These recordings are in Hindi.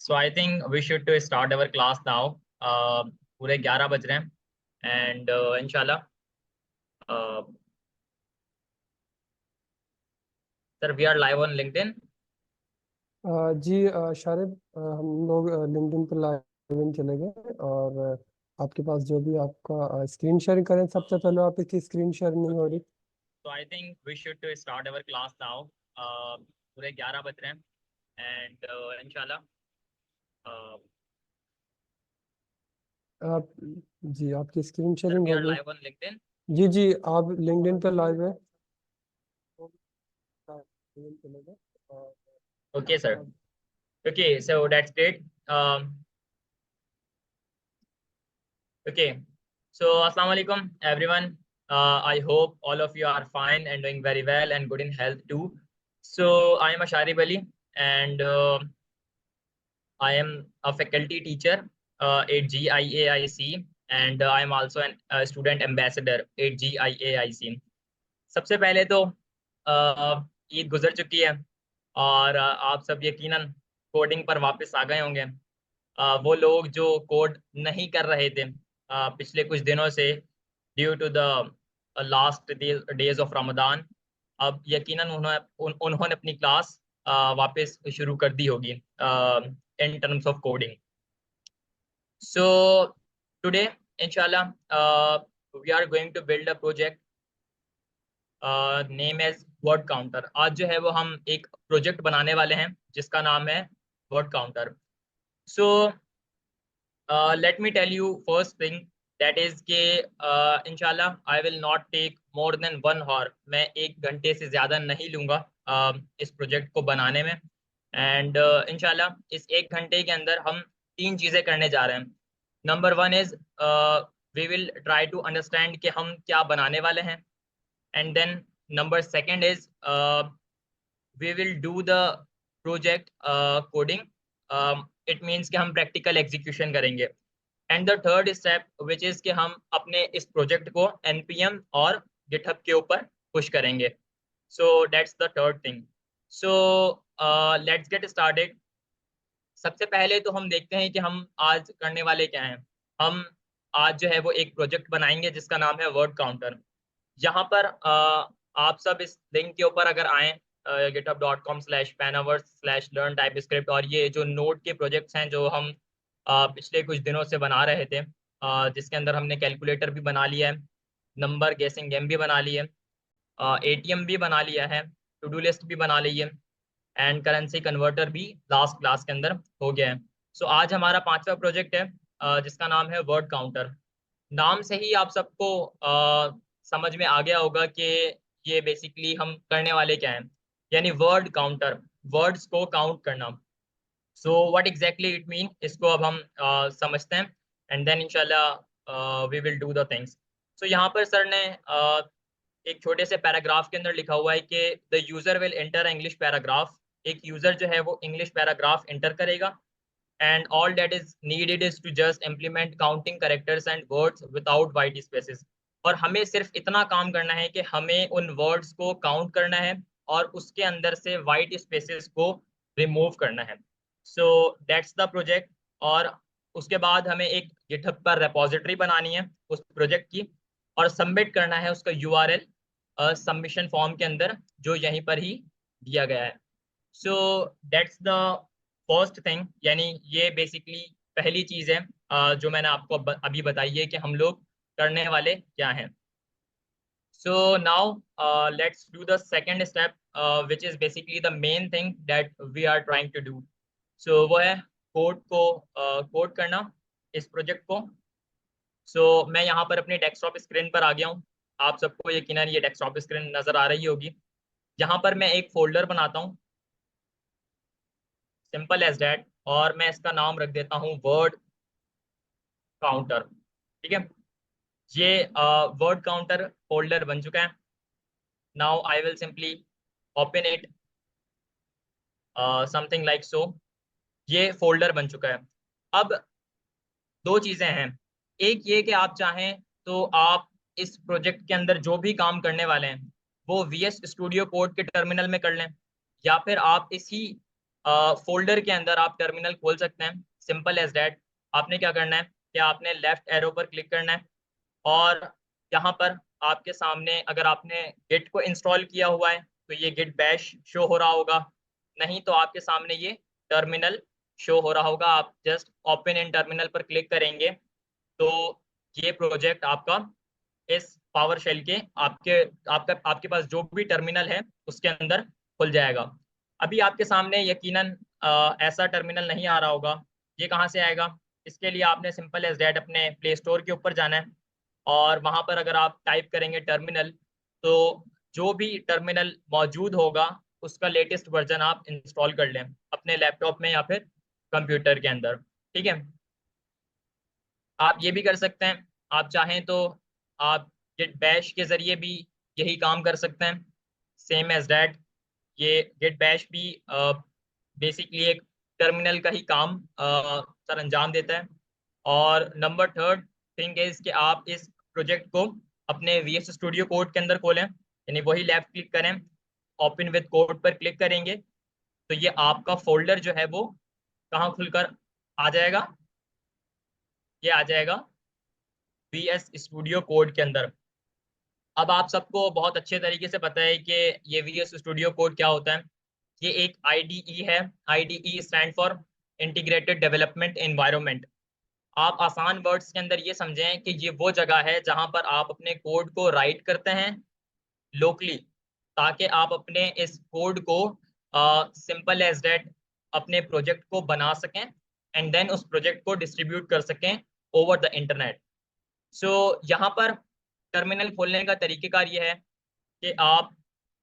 So I think we should to start our class now. पूरे 11 बज रहे हैं and इंशाल्लाह uh, sir we are live on LinkedIn. जी शारिब, हम लोग लिंक्डइन पर लाइव इन चले गए और आपके पास जो भी आपका स्क्रीन शेयरिंग करें। सबसे पहले आप इसकी स्क्रीन शेयर नहीं हो रही। So I think we should to start our class now. पूरे 11 बज रहे हैं and इंशाल्लाह आप जी आपकी स्क्रीन sir शेयरिंग we हो are गई। live on LinkedIn. जी आप लिंक्डइन पर लाइव है। चले गए और Okay sir. Okay, so that's great. Okay, so assalamu alaikum everyone. I hope all of you are fine and doing very well and good in health too. So I am Asharib Ali and I am a faculty teacher at GIAIC and I am also a student ambassador at GIAIC. सबसे पहले तो ईद गुजर चुकी है और आप सब यकीनन कोडिंग पर वापस आ गए होंगे। वो लोग जो कोड नहीं कर रहे थे पिछले कुछ दिनों से due to the last days of Ramadan, अब यकीनन उन्होंने अपनी क्लास वापस शुरू कर दी होगी in terms of coding. So today इंशाल्लाह we are going to build a project name as word counter. आज जो है वो हम एक प्रोजेक्ट बनाने वाले हैं जिसका नाम है word counter. So let me tell you first thing, that is के इंशाल्लाह I will not take more than 1 hour। मैं 1 घंटे से ज़्यादा नहीं लूँगा इस प्रोजेक्ट को बनाने में एंड इंशाल्लाह इस 1 घंटे के अंदर हम 3 चीज़ें करने जा रहे हैं। Number 1 is we will try to understand कि हम क्या बनाने वाले हैं and then number second is we will do the project coding. It means कि हम प्रैक्टिकल एग्जीक्यूशन करेंगे and the third step which is कि हम अपने इस प्रोजेक्ट को npm और गिटहब के ऊपर पुश करेंगे। सो that's the third thing. So let's get started. सबसे पहले तो हम देखते हैं कि हम आज करने वाले क्या हैं। हम आज जो है वो एक प्रोजेक्ट बनाएंगे जिसका नाम है वर्ड काउंटर। यहाँ पर आप सब इस लिंक के ऊपर अगर आएँ github.com/panaverse/learn TypeScript, और ये जो नोड के प्रोजेक्ट्स हैं जो हम पिछले कुछ दिनों से बना रहे थे, जिसके अंदर हमने कैलकुलेटर भी बना लिया है, नंबर गेसिंग गेम भी बना ली है, ATM भी बना लिया है, टू डू लिस्ट भी बना ली है एंड करेंसी कन्वर्टर भी लास्ट क्लास के अंदर हो गया है। सो आज हमारा 5वां प्रोजेक्ट है जिसका नाम है वर्ड काउंटर। नाम से ही आप सबको समझ में आ गया होगा कि ये बेसिकली हम करने वाले क्या हैं, यानी वर्ड काउंटर, वर्ड्स को काउंट करना। So what exactly it mean, इसको अब हम समझते हैं एंड देन इंशाल्लाह we will do the things. So यहाँ पर सर ने एक छोटे से पैराग्राफ के अंदर लिखा हुआ है कि the user will enter English paragraph. एक यूजर जो है वो इंग्लिश पैराग्राफ एंटर करेगा and all that is needed is to just implement counting characters and words without white spaces। और हमें सिर्फ इतना काम करना है कि हमें उन वर्ड्स को काउंट करना है और उसके अंदर से वाइट स्पेसेस को रिमूव करना है। सो दैट्स द प्रोजेक्ट। और उसके बाद हमें एक गिटहब पर रेपोजिटरी बनानी है उस प्रोजेक्ट की और सबमिट करना है उसका URL सबमिशन फॉर्म के अंदर जो यहीं पर ही दिया गया है। सो दैट्स द फर्स्ट थिंग, यानी ये बेसिकली पहली चीज है जो मैंने आपको अभी बताई है कि हम लोग करने वाले क्या हैं। So now let's do the second step which is basically the main thing that we are trying to do. So वो है कोड को कोड करना इस प्रोजेक्ट को। सो मैं यहाँ पर अपनी डेस्कटॉप स्क्रीन पर आ गया हूँ। आप सबको यकीनन ये डेस्कटॉप स्क्रीन नजर आ रही होगी। यहाँ पर मैं एक फोल्डर बनाता हूँ, सिंपल एज डैट, और मैं इसका नाम रख देता हूँ वर्ड काउंटर। ठीक है, ये वर्ड काउंटर फोल्डर बन चुका है। Now I will simply open it something like so. ये फोल्डर बन चुका है। अब दो चीजें हैं, एक ये कि आप चाहें तो आप इस प्रोजेक्ट के अंदर जो भी काम करने वाले हैं वो VS स्टूडियो कोड के टर्मिनल में कर लें, या फिर आप इसी फोल्डर के अंदर आप टर्मिनल खोल सकते हैं, सिंपल एज दैट। आपने क्या करना है कि आपने लेफ्ट एरो पर क्लिक करना है, और यहाँ पर आपके सामने अगर आपने गिट को इंस्टॉल किया हुआ है तो ये गिट बैश शो हो रहा होगा, नहीं तो आपके सामने ये टर्मिनल शो हो रहा होगा। आप जस्ट ओपन इन टर्मिनल पर क्लिक करेंगे तो ये प्रोजेक्ट आपका इस पावर शेल के आपके पास जो भी टर्मिनल है उसके अंदर खुल जाएगा। अभी आपके सामने यकीनन ऐसा टर्मिनल नहीं आ रहा होगा। ये कहाँ से आएगा? इसके लिए आपने सिंपल एज डैट अपने प्ले स्टोर के ऊपर जाना है, और वहां पर अगर आप टाइप करेंगे टर्मिनल, तो जो भी टर्मिनल मौजूद होगा उसका लेटेस्ट वर्जन आप इंस्टॉल कर लें अपने लैपटॉप में या फिर कंप्यूटर के अंदर। ठीक है, आप ये भी कर सकते हैं। आप चाहें तो आप गिट बैश के जरिए भी यही काम कर सकते हैं, सेम एज डैट। ये गिट बैश भी बेसिकली एक टर्मिनल का ही काम सर अंजाम देता है। और नंबर थर्ड थिंग इज कि आप इस प्रोजेक्ट को अपने VS स्टूडियो कोड के अंदर खोलें, यानी वही लेफ्ट क्लिक करें, ओपन विद कोड पर क्लिक करेंगे तो ये आपका फोल्डर जो है वो कहाँ खुलकर आ जाएगा? ये आ जाएगा VS स्टूडियो कोड के अंदर। अब आप सबको बहुत अच्छे तरीके से पता है कि ये VS स्टूडियो कोड क्या होता है। ये एक IDE है। IDE stand for integrated development environment. आप आसान वर्ड्स के अंदर ये समझें कि ये वो जगह है जहां पर आप अपने कोड को राइट करते हैं लोकली, ताकि आप अपने इस कोड को सिंपल एज दैट अपने प्रोजेक्ट को बना सकें, एंड देन उस प्रोजेक्ट को डिस्ट्रीब्यूट कर सकें ओवर द इंटरनेट। सो यहाँ पर टर्मिनल खोलने का तरीकेकार ये है कि आप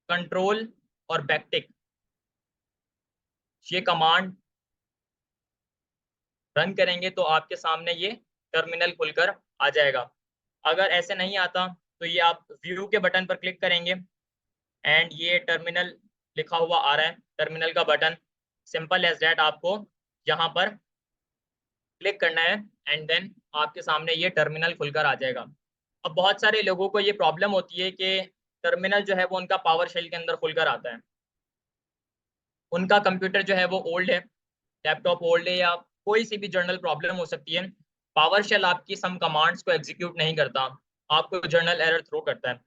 कंट्रोल और बैकटिक ये कमांड रन करेंगे तो आपके सामने ये टर्मिनल खुलकर आ जाएगा। अगर ऐसे नहीं आता तो ये आप व्यू के बटन पर क्लिक करेंगे एंड ये टर्मिनल लिखा हुआ आ रहा है, टर्मिनल का बटन। सिंपल एज दैट आपको यहाँ पर क्लिक करना है एंड देन आपके सामने ये टर्मिनल खुलकर आ जाएगा। अब बहुत सारे लोगों को ये प्रॉब्लम होती है कि टर्मिनल जो है वो उनका पावर शेल के अंदर खुलकर आता है। उनका कंप्यूटर जो है वो ओल्ड है, लैपटॉप ओल्ड है, या कोई सी भी जर्नल प्रॉब्लम हो सकती है। पावर शेल आपकी सम कमांड्स को एग्जीक्यूट नहीं करता, आपको जर्नल एरर थ्रो करता है।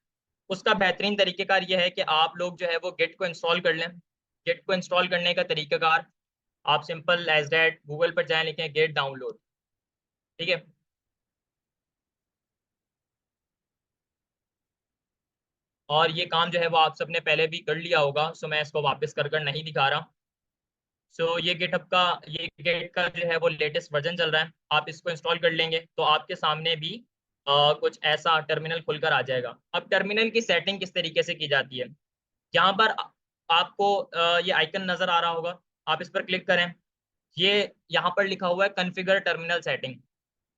उसका बेहतरीन तरीकेकार यह है कि आप लोग जो है वो गिट को इंस्टॉल कर लें। गिट को इंस्टॉल करने का तरीकाकार आप सिंपल एज दैट गूगल पर जाएं, लिखें गिट डाउनलोड। ठीक है, और ये काम जो है वो आप सबने पहले भी कर लिया होगा, सो मैं इसको वापस कर कर नहीं दिखा रहा। सो ये गिट का जो है वो लेटेस्ट वर्जन चल रहा है। आप इसको इंस्टॉल कर लेंगे तो आपके सामने भी कुछ ऐसा टर्मिनल खुलकर आ जाएगा। अब टर्मिनल की सेटिंग किस तरीके से की जाती है? यहाँ पर आपको ये आइकन नजर आ रहा होगा, आप इस पर क्लिक करें। ये यहाँ पर लिखा हुआ है कॉन्फ़िगर टर्मिनल सेटिंग।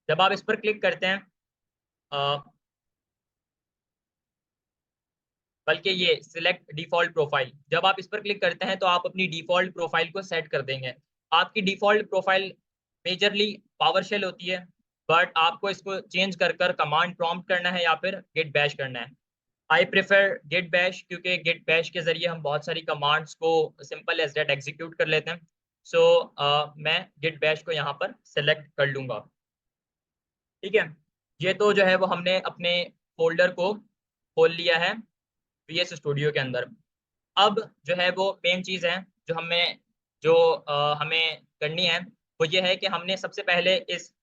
जब आप इस पर क्लिक करते हैं, अ, बल्कि ये सिलेक्ट डिफॉल्ट प्रोफाइल, जब आप इस पर क्लिक करते हैं तो आप अपनी डिफॉल्ट प्रोफाइल को सेट कर देंगे। आपकी डिफॉल्ट प्रोफाइल मेजरली पावरशेल होती है, बट आपको इसको चेंज कर कर कमांड प्रॉम्प्ट करना है या फिर गिट बैश करना है। आई प्रेफर गिट बैश, क्योंकि गिट बैश के जरिए हम बहुत सारी कमांड्स को सिंपल एज डेट एग्जीक्यूट कर लेते हैं। सो मैं गिट बैश को यहाँ पर सेलेक्ट कर लूंगा। ठीक है, ये तो जो है वो हमने अपने फोल्डर को खोल लिया है VS स्टूडियो के अंदर। अब जो है वो मेन चीज़ है जो हमें करनी है, वो ये है कि हमने सबसे पहले इस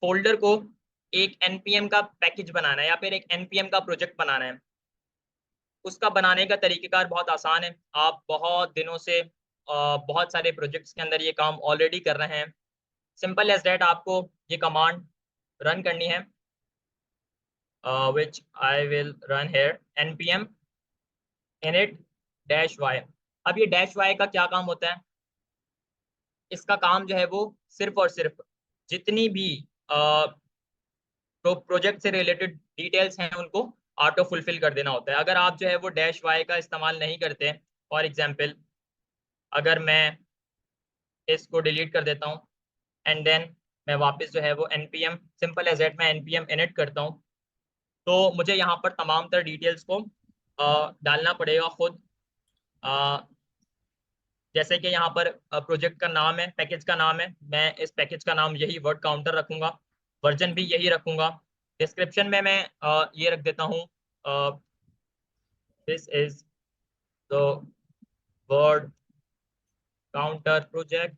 फोल्डर को एक NPM का पैकेज बनाना है या फिर एक NPM का प्रोजेक्ट बनाना है। उसका बनाने का तरीकेकार बहुत आसान है। आप बहुत दिनों से बहुत सारे प्रोजेक्ट्स के अंदर ये काम ऑलरेडी कर रहे हैं। सिंपल एज डेट आपको ये कमांड रन करनी है, which I will run here npm init -y। अब ये -y का क्या काम होता है? इसका काम जो है वो सिर्फ और सिर्फ जितनी भी प्रोजेक्ट से रिलेटेड डिटेल्स हैं उनको ऑटो फुलफिल कर देना होता है। अगर आप जो है वो -y का इस्तेमाल नहीं करते, फॉर एग्जांपल अगर मैं इसको डिलीट कर देता हूँ एंड देन मैं वापस जो है वो npm सिंपल एज एट मैं npm init करता हूँ, तो मुझे यहाँ पर तमाम तर डिटेल्स को डालना पड़ेगा खुद। जैसे कि यहाँ पर प्रोजेक्ट का नाम है, पैकेज का नाम है, मैं इस पैकेज का नाम यही वर्ड काउंटर रखूंगा, वर्जन भी यही रखूंगा। डिस्क्रिप्शन में मैं ये रख देता हूँ, this is the word counter project,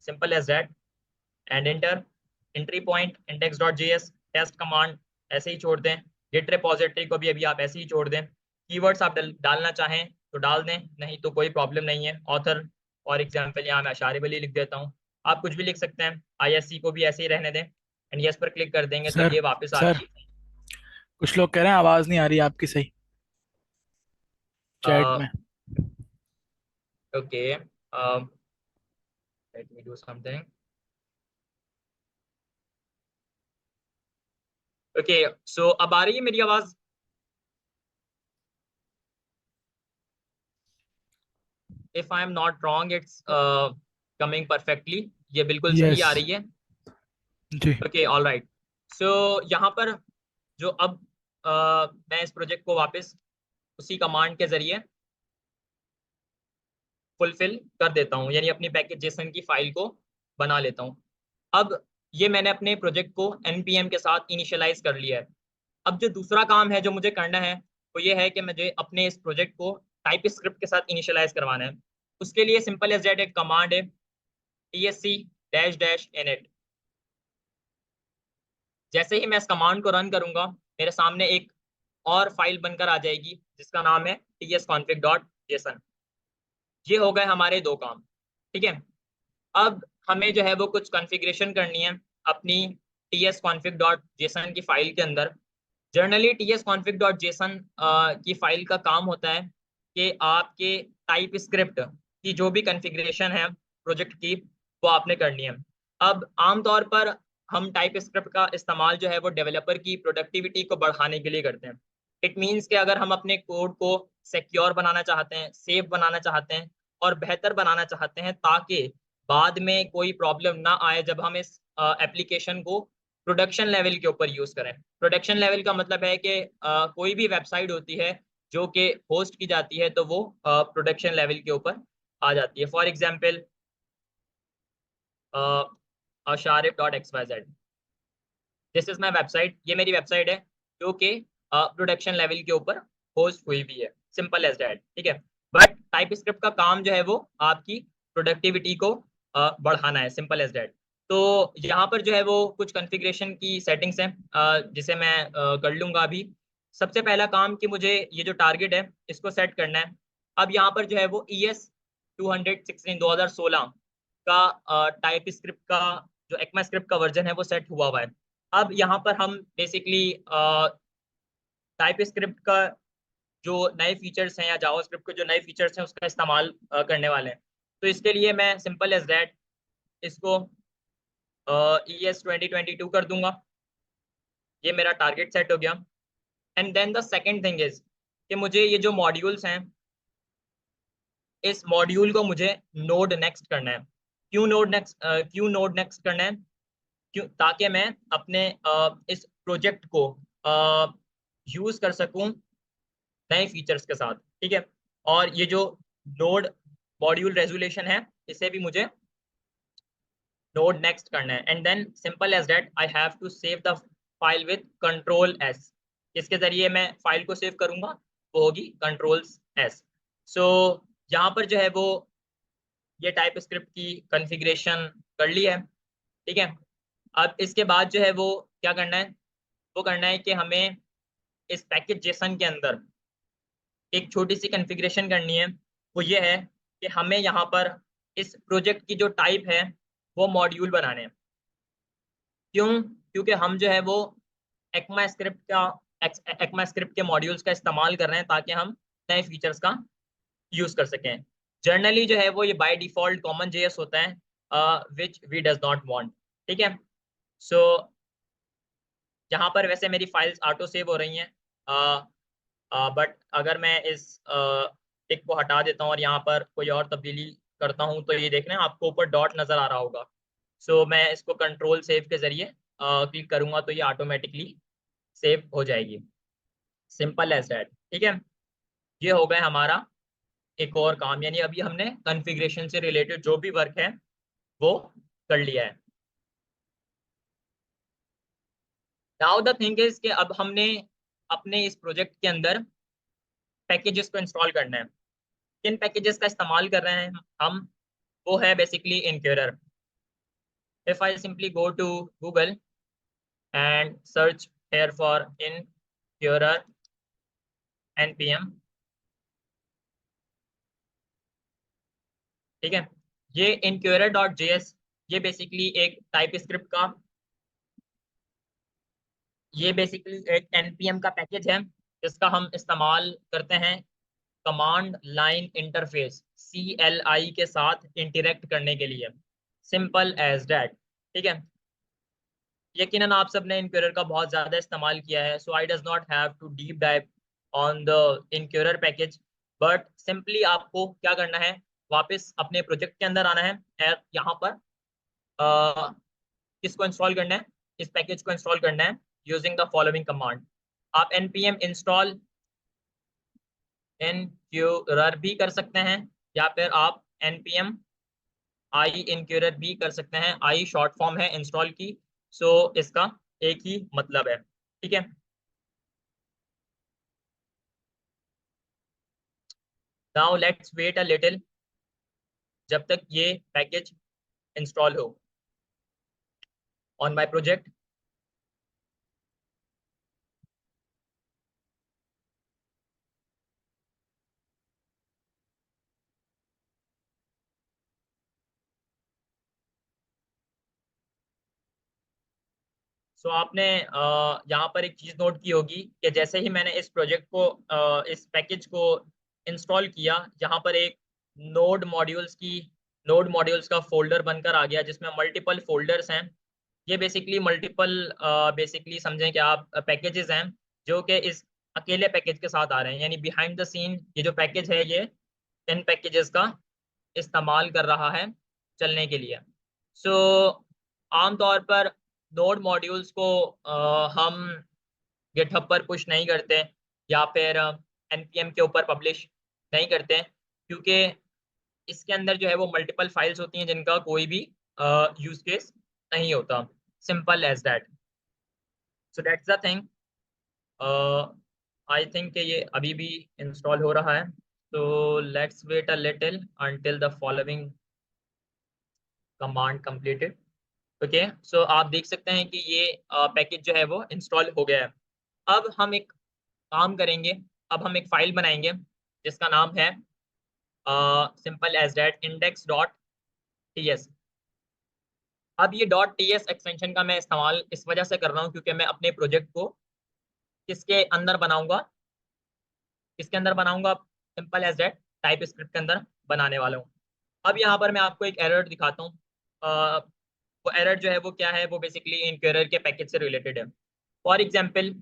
simple as that, and enter. Entry point index dot JS, test command ऐसे ही छोड़ दें, गिट रिपोजिटरी को भी अभी आप ऐसे ही छोड़ दें। कीवर्ड्स आप डालना चाहें तो डाल दें, नहीं तो कोई प्रॉब्लम नहीं है। ऑथर फॉर एग्जांपल यहाँ मैं अशारे वली लिख देता हूँ, आप कुछ भी लिख सकते हैं। आईएससी को भी ऐसे ही रहने दें, एंड यस पर क्लिक कर देंगे तो सर ये वापस सर आपकी कुछ लोग कह रहे हैं आवाज नहीं आ रही आपकी सही चैट में। Okay, let me do something. Okay, so अब आ रही है मेरी आवाज? If I am not wrong, it's coming perfectly, ये बिल्कुल सही यस आ रही है। जी। Okay, all right. सो यहाँ पर जो अब मैं इस प्रोजेक्ट को वापस उसी कमांड के जरिए फुलफिल कर देता हूँ, यानी अपनी पैकेज जेसन की फाइल को बना लेता हूँ। अब ये मैंने अपने प्रोजेक्ट को npm के साथ इनिशियलाइज कर लिया है। अब जो दूसरा काम है जो मुझे करना है वो ये है कि मुझे अपने इस प्रोजेक्ट को टाइप स्क्रिप्ट के साथ इनिशियलाइज करवाना है। उसके लिए सिंपल एज दैट एक कमांड है, tsc डैश डैश init। जैसे ही मैं इस कमांड को रन करूंगा मेरे सामने एक और फाइल बनकर आ जाएगी जिसका नाम है tsconfig.json। ये हो गए हमारे दो काम, ठीक है। अब हमें जो है वो कुछ कॉन्फ़िगरेशन करनी है अपनी tsconfig.json की फाइल के अंदर। जनरली tsconfig.json की फाइल का काम होता है कि आपके टाइप स्क्रिप्ट की जो भी कॉन्फ़िगरेशन है प्रोजेक्ट की वो आपने करनी है। अब आमतौर पर हम टाइप स्क्रिप्ट का इस्तेमाल जो है वो डेवलपर की प्रोडक्टिविटी को बढ़ाने के लिए करते हैं। इट मीन्स कि अगर हम अपने कोड को सिक्योर बनाना चाहते हैं, सेफ बनाना चाहते हैं और बेहतर बनाना चाहते हैं ताकि बाद में कोई प्रॉब्लम ना आए जब हम इस एप्लीकेशन को प्रोडक्शन लेवल के ऊपर यूज करें। प्रोडक्शन लेवल का मतलब है कि कोई भी वेबसाइट होती है जो कि होस्ट की जाती है तो वो प्रोडक्शन लेवल के ऊपर आ जाती है। For example asharif.xyz, this is my website, ये मेरी वेबसाइट है जो कि प्रोडक्शन लेवल के ऊपर होस्ट हुई भी है, सिंपल एज दैट, ठीक है। बट टाइप स्क्रिप्ट का काम जो है वो आपकी प्रोडक्टिविटी को बढ़ाना है, सिंपल एज दैट। तो यहाँ पर जो है वो कुछ कॉन्फ़िगरेशन की सेटिंग्स हैं जिसे मैं कर लूंगा अभी। सबसे पहला काम कि मुझे ये जो टारगेट है इसको सेट करना है। अब यहाँ पर जो है वो ES 2016 का टाइप स्क्रिप्ट का जो एक्मा स्क्रिप्ट का वर्जन है वो सेट हुआ हुआ है। अब यहाँ पर हम बेसिकली टाइप स्क्रिप्ट का जो नए फीचर्स हैं या जावास्क्रिप्ट के जो नए फीचर्स हैं उसका इस्तेमाल करने वाले हैं। तो इसके लिए मैं सिंपल एज दैट इसको ES 2022 कर दूंगा। ये मेरा टारगेट सेट हो गया। And then the second thing is कि मुझे ये जो मॉड्यूल्स हैं इस मॉड्यूल को मुझे नोड नेक्स्ट करना है। क्यों नोड नेक्स्ट करना है? क्यों, ताकि मैं अपने इस प्रोजेक्ट को यूज कर सकूं नए फीचर्स के साथ, ठीक है। और ये जो नोड मॉड्यूल रेजोल्यूशन है इसे भी मुझे नोड नेक्स्ट करना है। And then simple as that I have to save the file with Ctrl+S। इसके जरिए मैं फाइल को सेव करूंगा वो होगी Ctrl+S। सो यहाँ पर जो है वो ये टाइप स्क्रिप्ट की कॉन्फ़िगरेशन कर ली है, ठीक है। अब इसके बाद जो है वो क्या करना है, वो करना है कि हमें इस पैकेज जेसन के अंदर एक छोटी सी कॉन्फ़िगरेशन करनी है। वो ये है कि हमें यहाँ पर इस प्रोजेक्ट की जो टाइप है वो मॉड्यूल बनाने हैं। क्यों? क्योंकि हम जो है वो एक्मा स्क्रिप्ट का एक्मा स्क्रिप्ट के मॉड्यूल्स का इस्तेमाल कर रहे हैं ताकि हम नए फीचर्स का यूज कर सकें। जर्नली जो है वो ये बाय डिफॉल्ट कॉमन जेएस होता है which we does not want, ठीक है। सो यहाँ पर वैसे मेरी फाइल्स ऑटो सेव हो रही हैं, बट अगर मैं इस टिक को हटा देता हूँ और यहाँ पर कोई और तब्दीली करता हूँ तो ये देख रहे हैं आपको ऊपर डॉट नजर आ रहा होगा। सो मैं इसको कंट्रोल सेव के जरिए क्लिक करूंगा तो ये ऑटोमेटिकली सेव हो जाएगी, सिंपल एज दैट, ठीक है। ये हो गए हमारा एक और काम, यानी अभी हमने कॉन्फ़िगरेशन से रिलेटेड जो भी वर्क है वो कर लिया है। नाउ द थिंग इज कि अब हमने अपने इस प्रोजेक्ट के अंदर पैकेजेस को इंस्टॉल करना है। किन पैकेजेस का इस्तेमाल कर रहे हैं हम, वो है basically inquirer. If I simply go to Google and search here for inquirer npm, ठीक है। ये incurror.js, ये बेसिकली एक टाइप स्क्रिप्ट का, ये बेसिकली एक npm का पैकेज है जिसका हम इस्तेमाल करते हैं कमांड लाइन इंटरफेस CLI के साथ इंटरेक्ट करने के लिए। सिंपल एज दैट, ठीक है। यकीनन आप सबने इनक्यूरर का बहुत ज़्यादा इस्तेमाल किया है, so I does not have to deep dive on the inquirer package, but simply आपको क्या करना है, वापस अपने प्रोजेक्ट के अंदर आना है और यहाँ पर किसको इंस्टॉल करना है, इस पैकेज को इंस्टॉल करना है यूजिंग द फॉलोइंग कमांड। आप npm इंस्टॉल इनक्यूरर भी कर सकते हैं, या फिर आप npm आई इनक्यूरर भी कर सकते हैं। आई शॉर्ट फॉर्म है इंस्टॉल की, सो इसका एक ही मतलब है, ठीक है। Now let's wait a little, जब तक ये पैकेज इंस्टॉल हो ऑन माय प्रोजेक्ट। सो आपने यहाँ पर एक चीज़ नोट की होगी कि जैसे ही मैंने इस प्रोजेक्ट को इस पैकेज को इंस्टॉल किया, यहाँ पर एक नोड मॉड्यूल्स का फोल्डर बनकर आ गया जिसमें मल्टीपल फोल्डर्स हैं। ये बेसिकली मल्टीपल बेसिकली समझें कि आप पैकेजेस हैं जो कि इस अकेले पैकेज के साथ आ रहे हैं, यानी बिहाइंड द सीन ये जो पैकेज है ये इन पैकेजेस का इस्तेमाल कर रहा है चलने के लिए। सो आमतौर पर नोड मॉड्यूल्स को हम गिटहब पर पुश नहीं करते या फिर npm के ऊपर पब्लिश नहीं करते, क्योंकि इसके अंदर जो है वो मल्टीपल फाइल्स होती हैं जिनका कोई भी यूज केस नहीं होता। Simple as that. So that's the thing. I think ये अभी भी इंस्टॉल हो रहा है, तो let's wait a little until the following command completed. Okay, so आप देख सकते हैं कि ये पैकेज जो है वो इंस्टॉल हो गया है। अब हम एक काम करेंगे, अब हम एक फाइल बनाएंगे जिसका नाम है सिंपल एज दैट index.ts। अब ये .ts एक्सटेंशन का मैं इस्तेमाल इस वजह से कर रहा हूँ क्योंकि मैं अपने प्रोजेक्ट को किसके अंदर बनाऊंगा, किसके अंदर बनाऊंगा, simple as that TypeScript के अंदर बनाने वाला हूँ। अब यहाँ पर मैं आपको एक एरर दिखाता हूँ। वो एरर जो है वो क्या है, वो बेसिकली इनक्यूरर के पैकेज से रिलेटेड है। फॉर एग्जाम्पल,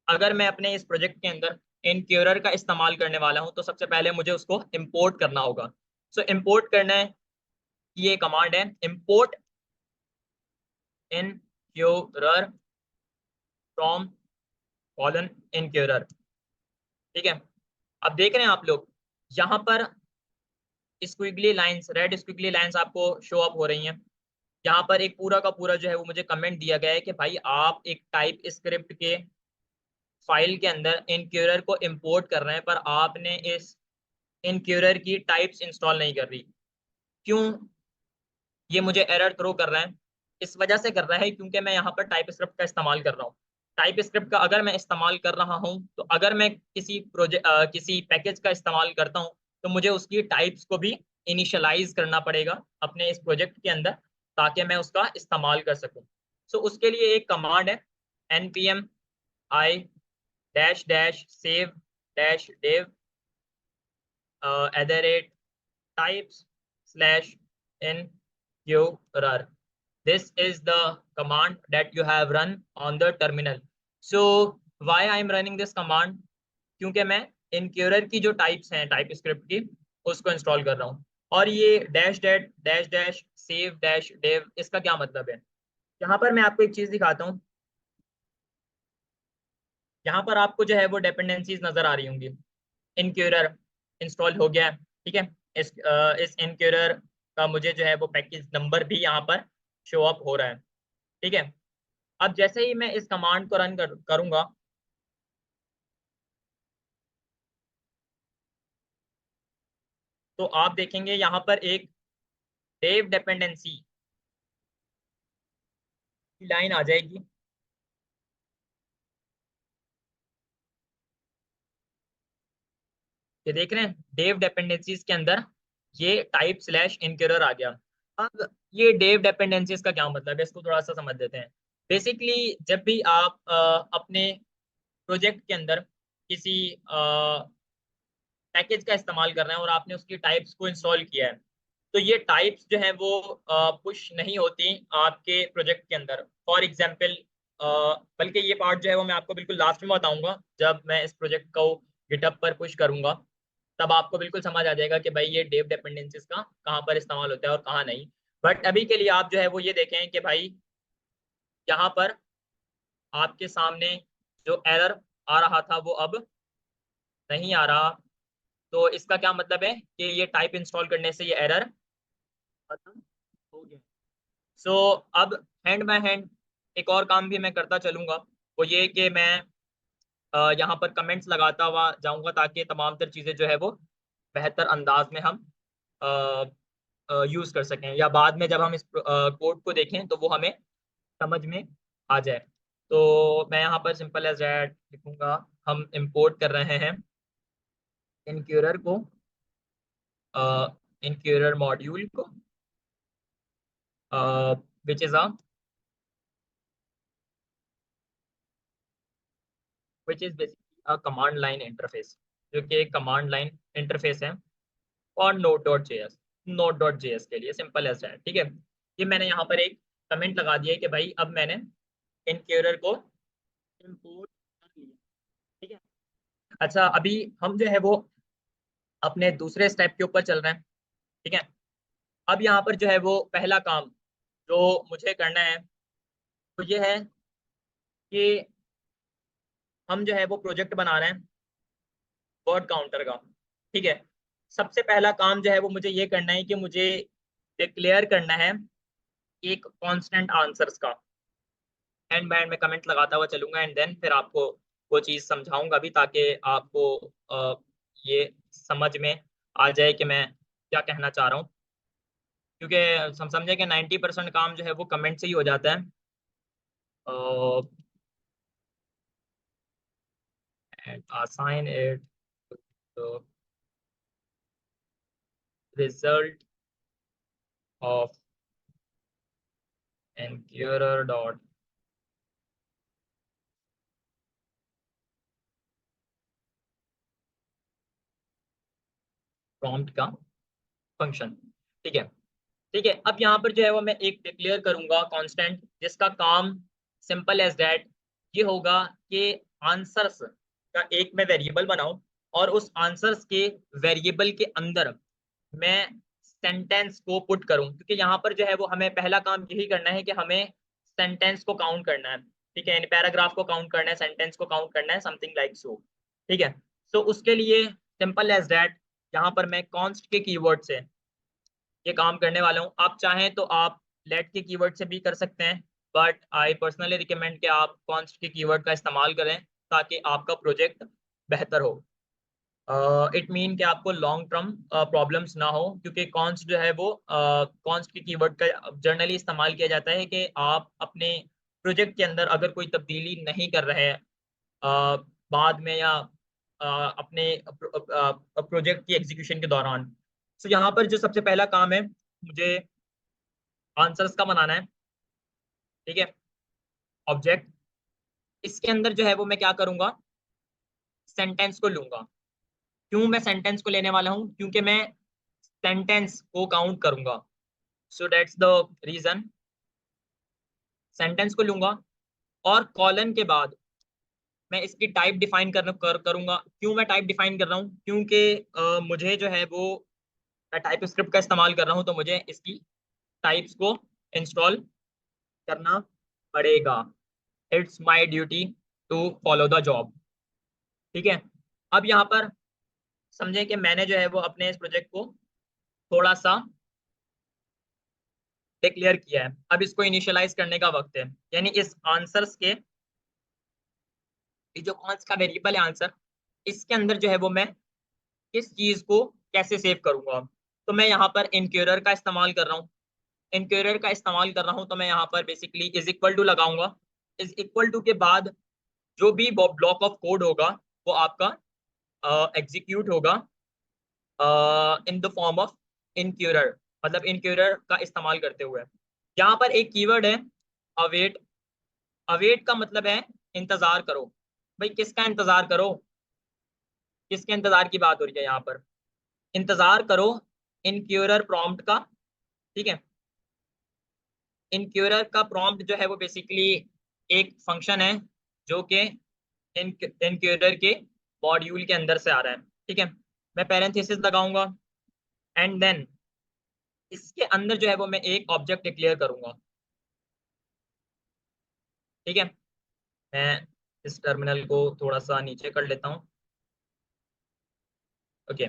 अगर मैं अपने इस प्रोजेक्ट के अंदर इनक्यूरर का इस्तेमाल करने वाला हूँ तो सबसे पहले मुझे उसको इम्पोर्ट करना होगा। सो इम्पोर्ट करना है, ये कमांड है इम्पोर्ट इनक्यूरर फ्रॉम कॉलन इनक्यूरर, ठीक है। अब देख रहे हैं आप लोग यहाँ पर स्क्विगली लाइंस, रेड स्क्विगली लाइंस आपको शो अप हो रही हैं। यहाँ पर एक पूरा का पूरा जो है वो मुझे कमेंट दिया गया है कि भाई आप एक टाइप स्क्रिप्ट के फाइल के अंदर इनक्यूरर को इंपोर्ट कर रहे हैं पर आपने इस इनक्यूरर की टाइप्स इंस्टॉल नहीं कर रही। क्यों ये मुझे एरर थ्रो कर रहा है? इस वजह से कर रहा है क्योंकि मैं यहाँ पर टाइप स्क्रिप्ट का इस्तेमाल कर रहा हूँ। टाइप स्क्रिप्ट का अगर मैं इस्तेमाल कर रहा हूँ तो अगर मैं किसी प्रोजेक्ट किसी पैकेज का इस्तेमाल करता हूँ तो मुझे उसकी टाइप्स को भी इनिशियलाइज करना पड़ेगा अपने इस प्रोजेक्ट के अंदर ताकि मैं उसका इस्तेमाल कर सकूँ। सो उसके लिए एक कमांड है npm i dash dash save dash dev @types slash incurrer. This is the command that you have run on the terminal. So why I am running this command? क्योंकि मैं incurrer की जो टाइप्स हैं टाइप स्क्रिप्ट की उसको इंस्टॉल कर रहा हूँ। और ये dash dash dash save dash dev इसका क्या मतलब है? यहाँ पर मैं आपको एक चीज दिखाता हूँ। यहाँ पर आपको जो है वो डिपेंडेंसीज नजर आ रही होंगी। इनक्यूरर इंस्टॉल हो गया है। ठीक है, इस एनक्यूरर का मुझे जो है वो पैकेज नंबर भी यहाँ पर शो अप हो रहा है। ठीक है, अब जैसे ही मैं इस कमांड को रन करूंगा, तो आप देखेंगे यहाँ पर एक डेव डिपेंडेंसी की लाइन आ जाएगी। ये देख रहे हैं, डेव डिपेंडेंसीज के अंदर ये टाइप स्लैश इनक्यूरर आ गया। अब ये डेव डिपेंडेंसीज का क्या मतलब है, इसको थोड़ा सा समझ लेते हैं। बेसिकली जब भी आप अपने प्रोजेक्ट के अंदर किसी पैकेज का इस्तेमाल कर रहे हैं और आपने उसकी टाइप्स को इंस्टॉल किया है, तो ये टाइप्स जो है वो पुश नहीं होती आपके प्रोजेक्ट के अंदर। फॉर एग्जांपल, बल्कि ये पार्ट जो है वो मैं आपको बिल्कुल लास्ट में बताऊंगा, जब मैं इस प्रोजेक्ट को गिटहब पर पुश करूंगा, तब आपको बिल्कुल समझ आ जाएगा कि भाई ये डेव डिपेंडेंसीज का कहाँ पर इस्तेमाल होता है और कहाँ नहीं। बट अभी के लिए आप जो है वो ये देखें कि भाई यहाँ पर आपके सामने जो एरर आ रहा था वो अब नहीं आ रहा। तो इसका क्या मतलब है कि ये टाइप इंस्टॉल करने से ये एरर खत्म हो गया। सो अब हैंड बाय हैंड एक और काम भी मैं करता चलूंगा, वो ये कि मैं यहाँ पर कमेंट्स लगाता हुआ जाऊंगा, ताकि तमाम तर चीज़ें जो है वो बेहतर अंदाज में हम यूज कर सकें, या बाद में जब हम इस कोड को देखें तो वो हमें समझ में आ जाए। तो मैं यहाँ पर सिंपल एज दैट लिखूंगा। हम इंपोर्ट कर रहे हैं इनक्यूरर को, इनक्यूरर मॉड्यूल को, which is which is basically a command line interface, जो कि एक कमांड लाइन इंटरफेस है और node.js, node.js के लिए सिंपल एज दैट। ठीक है, ये मैंने यहाँ पर एक कमेंट लगा दिया है कि भाई अब मैंने इनक्यूरर को इंपोर्ट कर लिया। ठीक है, अच्छा अभी हम जो है वो अपने दूसरे स्टेप के ऊपर चल रहे हैं। ठीक है, अब यहाँ पर जो है वो पहला काम जो मुझे करना है तो ये है कि हम जो है वो प्रोजेक्ट बना रहे हैं वर्ड काउंटर का। ठीक है, सबसे पहला काम जो है वो मुझे ये करना है कि मुझे डिक्लेयर करना है एक कांस्टेंट आंसर्स का। हैंड बाय हैंड में कमेंट लगाता हुआ चलूंगा, एंड देन फिर आपको वो चीज़ समझाऊंगा भी, ताकि आपको ये समझ में आ जाए कि मैं क्या कहना चाह रहा हूँ। क्योंकि हम समझे कि 90% काम जो है वो कमेंट से ही हो जाता है। and assign it to the result of anchor dot prompt का फंक्शन। ठीक है, ठीक है, अब यहाँ पर जो है वो मैं एक डिक्लेयर करूंगा कांस्टेंट, जिसका काम सिंपल एज दैट ये होगा कि आंसर्स का एक मैं वेरिएबल बनाऊं, और उस आंसर्स के वेरिएबल के अंदर मैं सेंटेंस को पुट करूं। क्योंकि यहाँ पर जो है वो हमें पहला काम यही करना है कि हमें सेंटेंस को काउंट करना है। ठीक है, पैराग्राफ को काउंट करना है, सेंटेंस को काउंट करना है, समथिंग लाइक सो। ठीक है, सो उसके लिए सिंपल एज दैट यहाँ पर मैं कॉन्स्ट के कीवर्ड से ये काम करने वाला हूँ। आप चाहें तो आप लेट के कीवर्ड से भी कर सकते हैं, बट आई पर्सनली रिकमेंड कि आप कॉन्स्ट के कीवर्ड का इस्तेमाल करें, ताकि आपका प्रोजेक्ट बेहतर हो। इट मीन कि आपको लॉन्ग टर्म प्रॉब्लम्स ना हो, क्योंकि कॉन्स्ट जो है वो कॉन्स्ट के कीवर्ड का जनरली इस्तेमाल किया जाता है कि आप अपने प्रोजेक्ट के अंदर अगर कोई तब्दीली नहीं कर रहे हैं बाद में, या अपने प्रोजेक्ट की एग्जीक्यूशन के दौरान। तो यहाँ पर जो सबसे पहला काम है, मुझे आंसर्स का बनाना है। ठीक है, ऑब्जेक्ट, इसके अंदर जो है वो मैं क्या करूंगा, सेंटेंस को लूंगा। क्यों मैं सेंटेंस को लेने वाला हूं, क्योंकि मैं सेंटेंस को काउंट करूंगा। So that's the reason. Sentence को लूंगा और कॉलन के बाद मैं इसकी टाइप डिफाइन करूंगा। क्यों मैं टाइप डिफाइन कर रहा हूँ, क्योंकि मुझे जो है वो मैं टाइप स्क्रिप्ट का इस्तेमाल कर रहा हूँ, तो मुझे इसकी टाइप्स को इंस्टॉल करना पड़ेगा। It's my duty to follow the job. ठीक है, अब यहाँ पर समझें कि मैंने जो है वो अपने इस प्रोजेक्ट को थोड़ा सा डिक्लेयर किया है, अब इसको इनिशियलाइज करने का वक्त है। यानी इस आंसर्स के, ये जो कौन का वेरिएबल है आंसर, इसके अंदर जो है वो मैं किस चीज को कैसे सेव करूंगा। तो मैं यहाँ पर इनक्यूरर का इस्तेमाल कर रहा हूँ। इनक्यूरर का इस्तेमाल कर रहा हूँ तो मैं यहाँ पर बेसिकली इज इक्वल टू लगाऊंगा। इज इक्वल टू के बाद जो भी ब्लॉक ऑफ कोड होगा वो आपका एग्जीक्यूट होगा इन द फॉर्म ऑफ इनक्यूरर, मतलब इनक्यूरर का इस्तेमाल करते हुए। यहाँ पर एक कीवर्ड है अवेट। अवेट का मतलब है इंतजार करो। भाई किसका इंतजार करो, किसके इंतजार की बात हो रही है यहाँ पर? इंतजार करो इनक्यूरर प्रॉम्प्ट का। ठीक है, इनक्यूरर का प्रॉम्प्ट जो है वो बेसिकली एक फंक्शन है जो कि इनक्यूरर के मॉड्यूल के अंदर से आ रहा है। ठीक है, मैं पैरेंथेसिस लगाऊंगा एंड देन इसके अंदर जो है वो मैं एक ऑब्जेक्ट डिक्लेयर करूंगा। ठीक है, मैं इस टर्मिनल को थोड़ा सा नीचे कर लेता हूँ। ओके,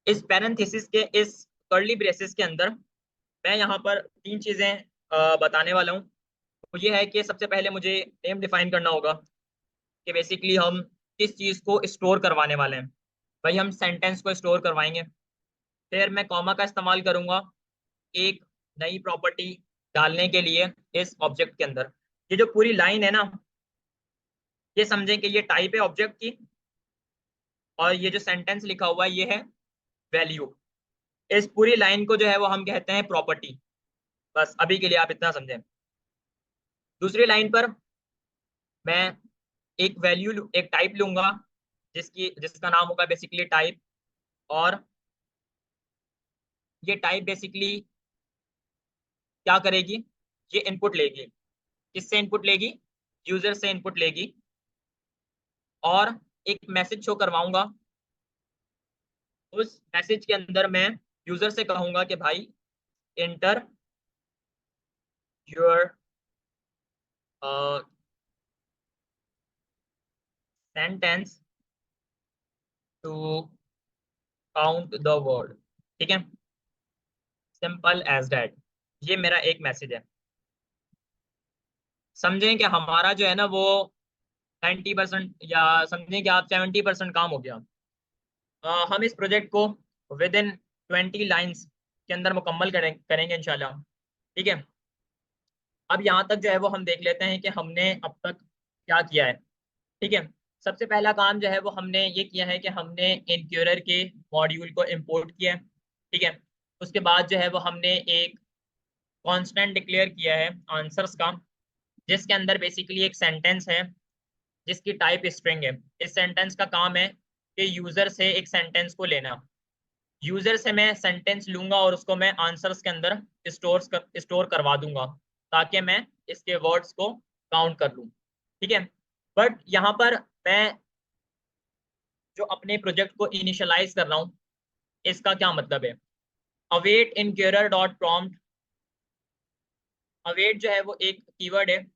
इस पैरेंथेसिस के इस कर्ली ब्रेसेस के अंदर मैं यहाँ पर तीन चीजें बताने वाला हूँ। तो ये है कि सबसे पहले मुझे नेम डिफाइन करना होगा कि बेसिकली हम किस चीज को स्टोर करवाने वाले हैं। भाई हम सेंटेंस को स्टोर करवाएंगे। फिर मैं कॉमा का इस्तेमाल करूंगा एक नई प्रॉपर्टी डालने के लिए इस ऑब्जेक्ट के अंदर। ये जो पूरी लाइन है ना, ये समझें कि ये टाइप है ऑब्जेक्ट की, और ये जो सेंटेंस लिखा हुआ है ये है वैल्यू। इस पूरी लाइन को जो है वो हम कहते हैं प्रॉपर्टी। बस अभी के लिए आप इतना समझें। दूसरी लाइन पर मैं एक वैल्यू, एक टाइप लूंगा जिसका नाम होगा बेसिकली टाइप। और ये टाइप बेसिकली क्या करेगी, ये इनपुट लेगी। किससे इनपुट लेगी? यूजर से इनपुट लेगी। और एक मैसेज शो करवाऊंगा। उस मैसेज के अंदर मैं यूजर से कहूंगा कि भाई enter your sentence to count the word. ठीक है, सिंपल एज दैट। ये मेरा एक मैसेज है। समझें कि हमारा जो है ना वो 90% या समझें कि आप 70% काम हो गया। हम इस प्रोजेक्ट को विद इन 20 लाइन्स के अंदर मुकम्मल करेंगे इंशाल्लाह। ठीक है, अब यहाँ तक जो है वो हम देख लेते हैं कि हमने अब तक क्या किया है। ठीक है, सबसे पहला काम जो है वो हमने ये किया है कि हमने इनक्यूरर के मॉड्यूल को इंपोर्ट किया है। ठीक है, उसके बाद जो है वो हमने एक कांस्टेंट डिक्लेयर किया है आंसर्स का, जिसके अंदर बेसिकली एक सेंटेंस है जिसकी टाइप स्ट्रिंग है। इस सेंटेंस का काम है कि यूजर से एक सेंटेंस को लेना। यूजर से मैं सेंटेंस लूंगा और उसको मैं आंसर्स के अंदर स्टोर करवा दूंगा ताकि मैं इसके वर्ड्स को काउंट कर लूँ। ठीक है, बट यहाँ पर मैं जो अपने प्रोजेक्ट को इनिशियलाइज कर रहा हूँ इसका क्या मतलब है? Await inquirer dot prompt. Await जो है वो एक कीवर्ड है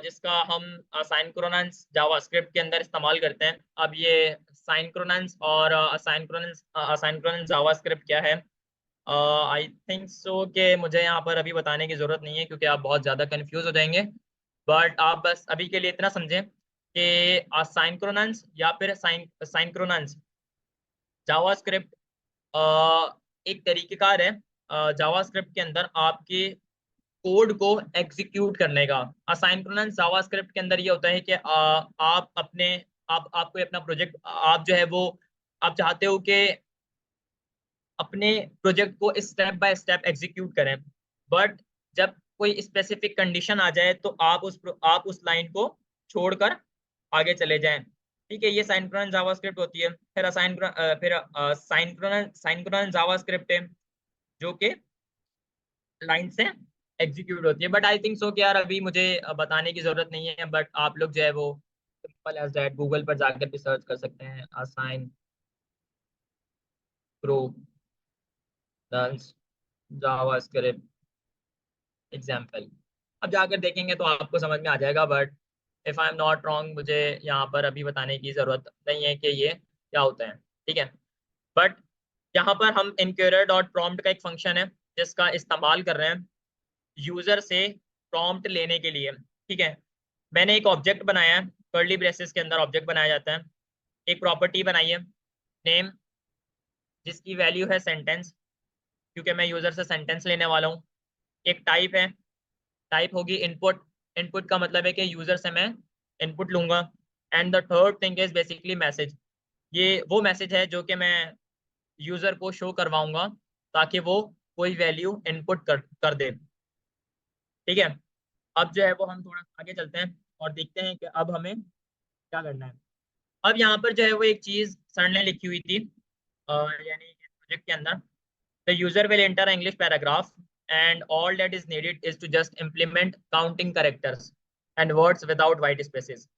जिसका हम साइंक्रोनस जावास्क्रिप्ट के अंदर इस्तेमाल करते हैं। अब ये साइंक्रोनस और असाइनक्रोनस जावास्क्रिप्ट क्या है? आई थिंक सो कि मुझे यहाँ पर अभी बताने की जरूरत नहीं है क्योंकि आप बहुत ज़्यादा कंफ्यूज हो जाएंगे। बट आप बस अभी के लिए इतना समझें कि साइंक्रोनस या फिर साइंक्रोनस जावास्क्रिप्ट एक तरीकेकार है जावास्क्रिप्ट के अंदर आपके कोड को एग्जीक्यूट करने का। असाइनक्रोनस जावास्क्रिप्ट के अंदर ये होता है कि आप अपने आप कोई अपना प्रोजेक्ट आप जो है वो आप चाहते हो कि अपने प्रोजेक्ट को स्टेप बाय स्टेप एग्जीक्यूट करें, बट जब कोई स्पेसिफिक कंडीशन आ जाए तो आप उस लाइन को छोड़कर आगे चले जाएं। ठीक है, ये साइंक्रोनस जावास्क्रिप्ट होती है। फिर साइंक्रोनस जावास्क्रिप्ट है जो कि लाइन से एग्जीक्यूट होती है। बट आई थिंक सो कि यार अभी मुझे बताने की जरूरत नहीं है, बट आप लोग जो है वो सिंपल एज दैट गूगल पर जाकर भी सर्च कर सकते हैं असाइन प्रोनंस जावास्क्रिप्ट एग्जाम्पल। अब जाकर देखेंगे तो आपको समझ में आ जाएगा। But if I am not wrong मुझे यहाँ पर अभी बताने की जरूरत नहीं है कि ये क्या होता है। ठीक है, बट यहाँ पर हम इंक्वायरर डॉट प्रॉम्प्ट का एक फंक्शन है जिसका इस्तेमाल कर रहे हैं यूजर से प्रॉम्प्ट लेने के लिए। ठीक है, मैंने एक ऑब्जेक्ट बनाया है, कर्ली ब्रेसेस के अंदर ऑब्जेक्ट बनाया जाता है। एक प्रॉपर्टी बनाई है नेम, जिसकी वैल्यू है सेंटेंस, क्योंकि मैं यूजर से सेंटेंस लेने वाला हूँ। एक टाइप है, टाइप होगी इनपुट, इनपुट का मतलब है कि यूजर से मैं इनपुट लूंगा। And the third thing is basically message, ये वो मैसेज है जो कि मैं यूजर को शो करवाऊंगा ताकि वो कोई वैल्यू इनपुट कर दे। ठीक है, अब जो है वो हम थोड़ा आगे चलते हैं और देखते हैं कि अब हमें क्या करना है। अब यहाँ पर जो है वो एक चीज सर ने लिखी हुई थी, यानी प्रोजेक्ट के अंदर, the user will enter English paragraph and all that is needed is to just implement counting characters and words without white spaces.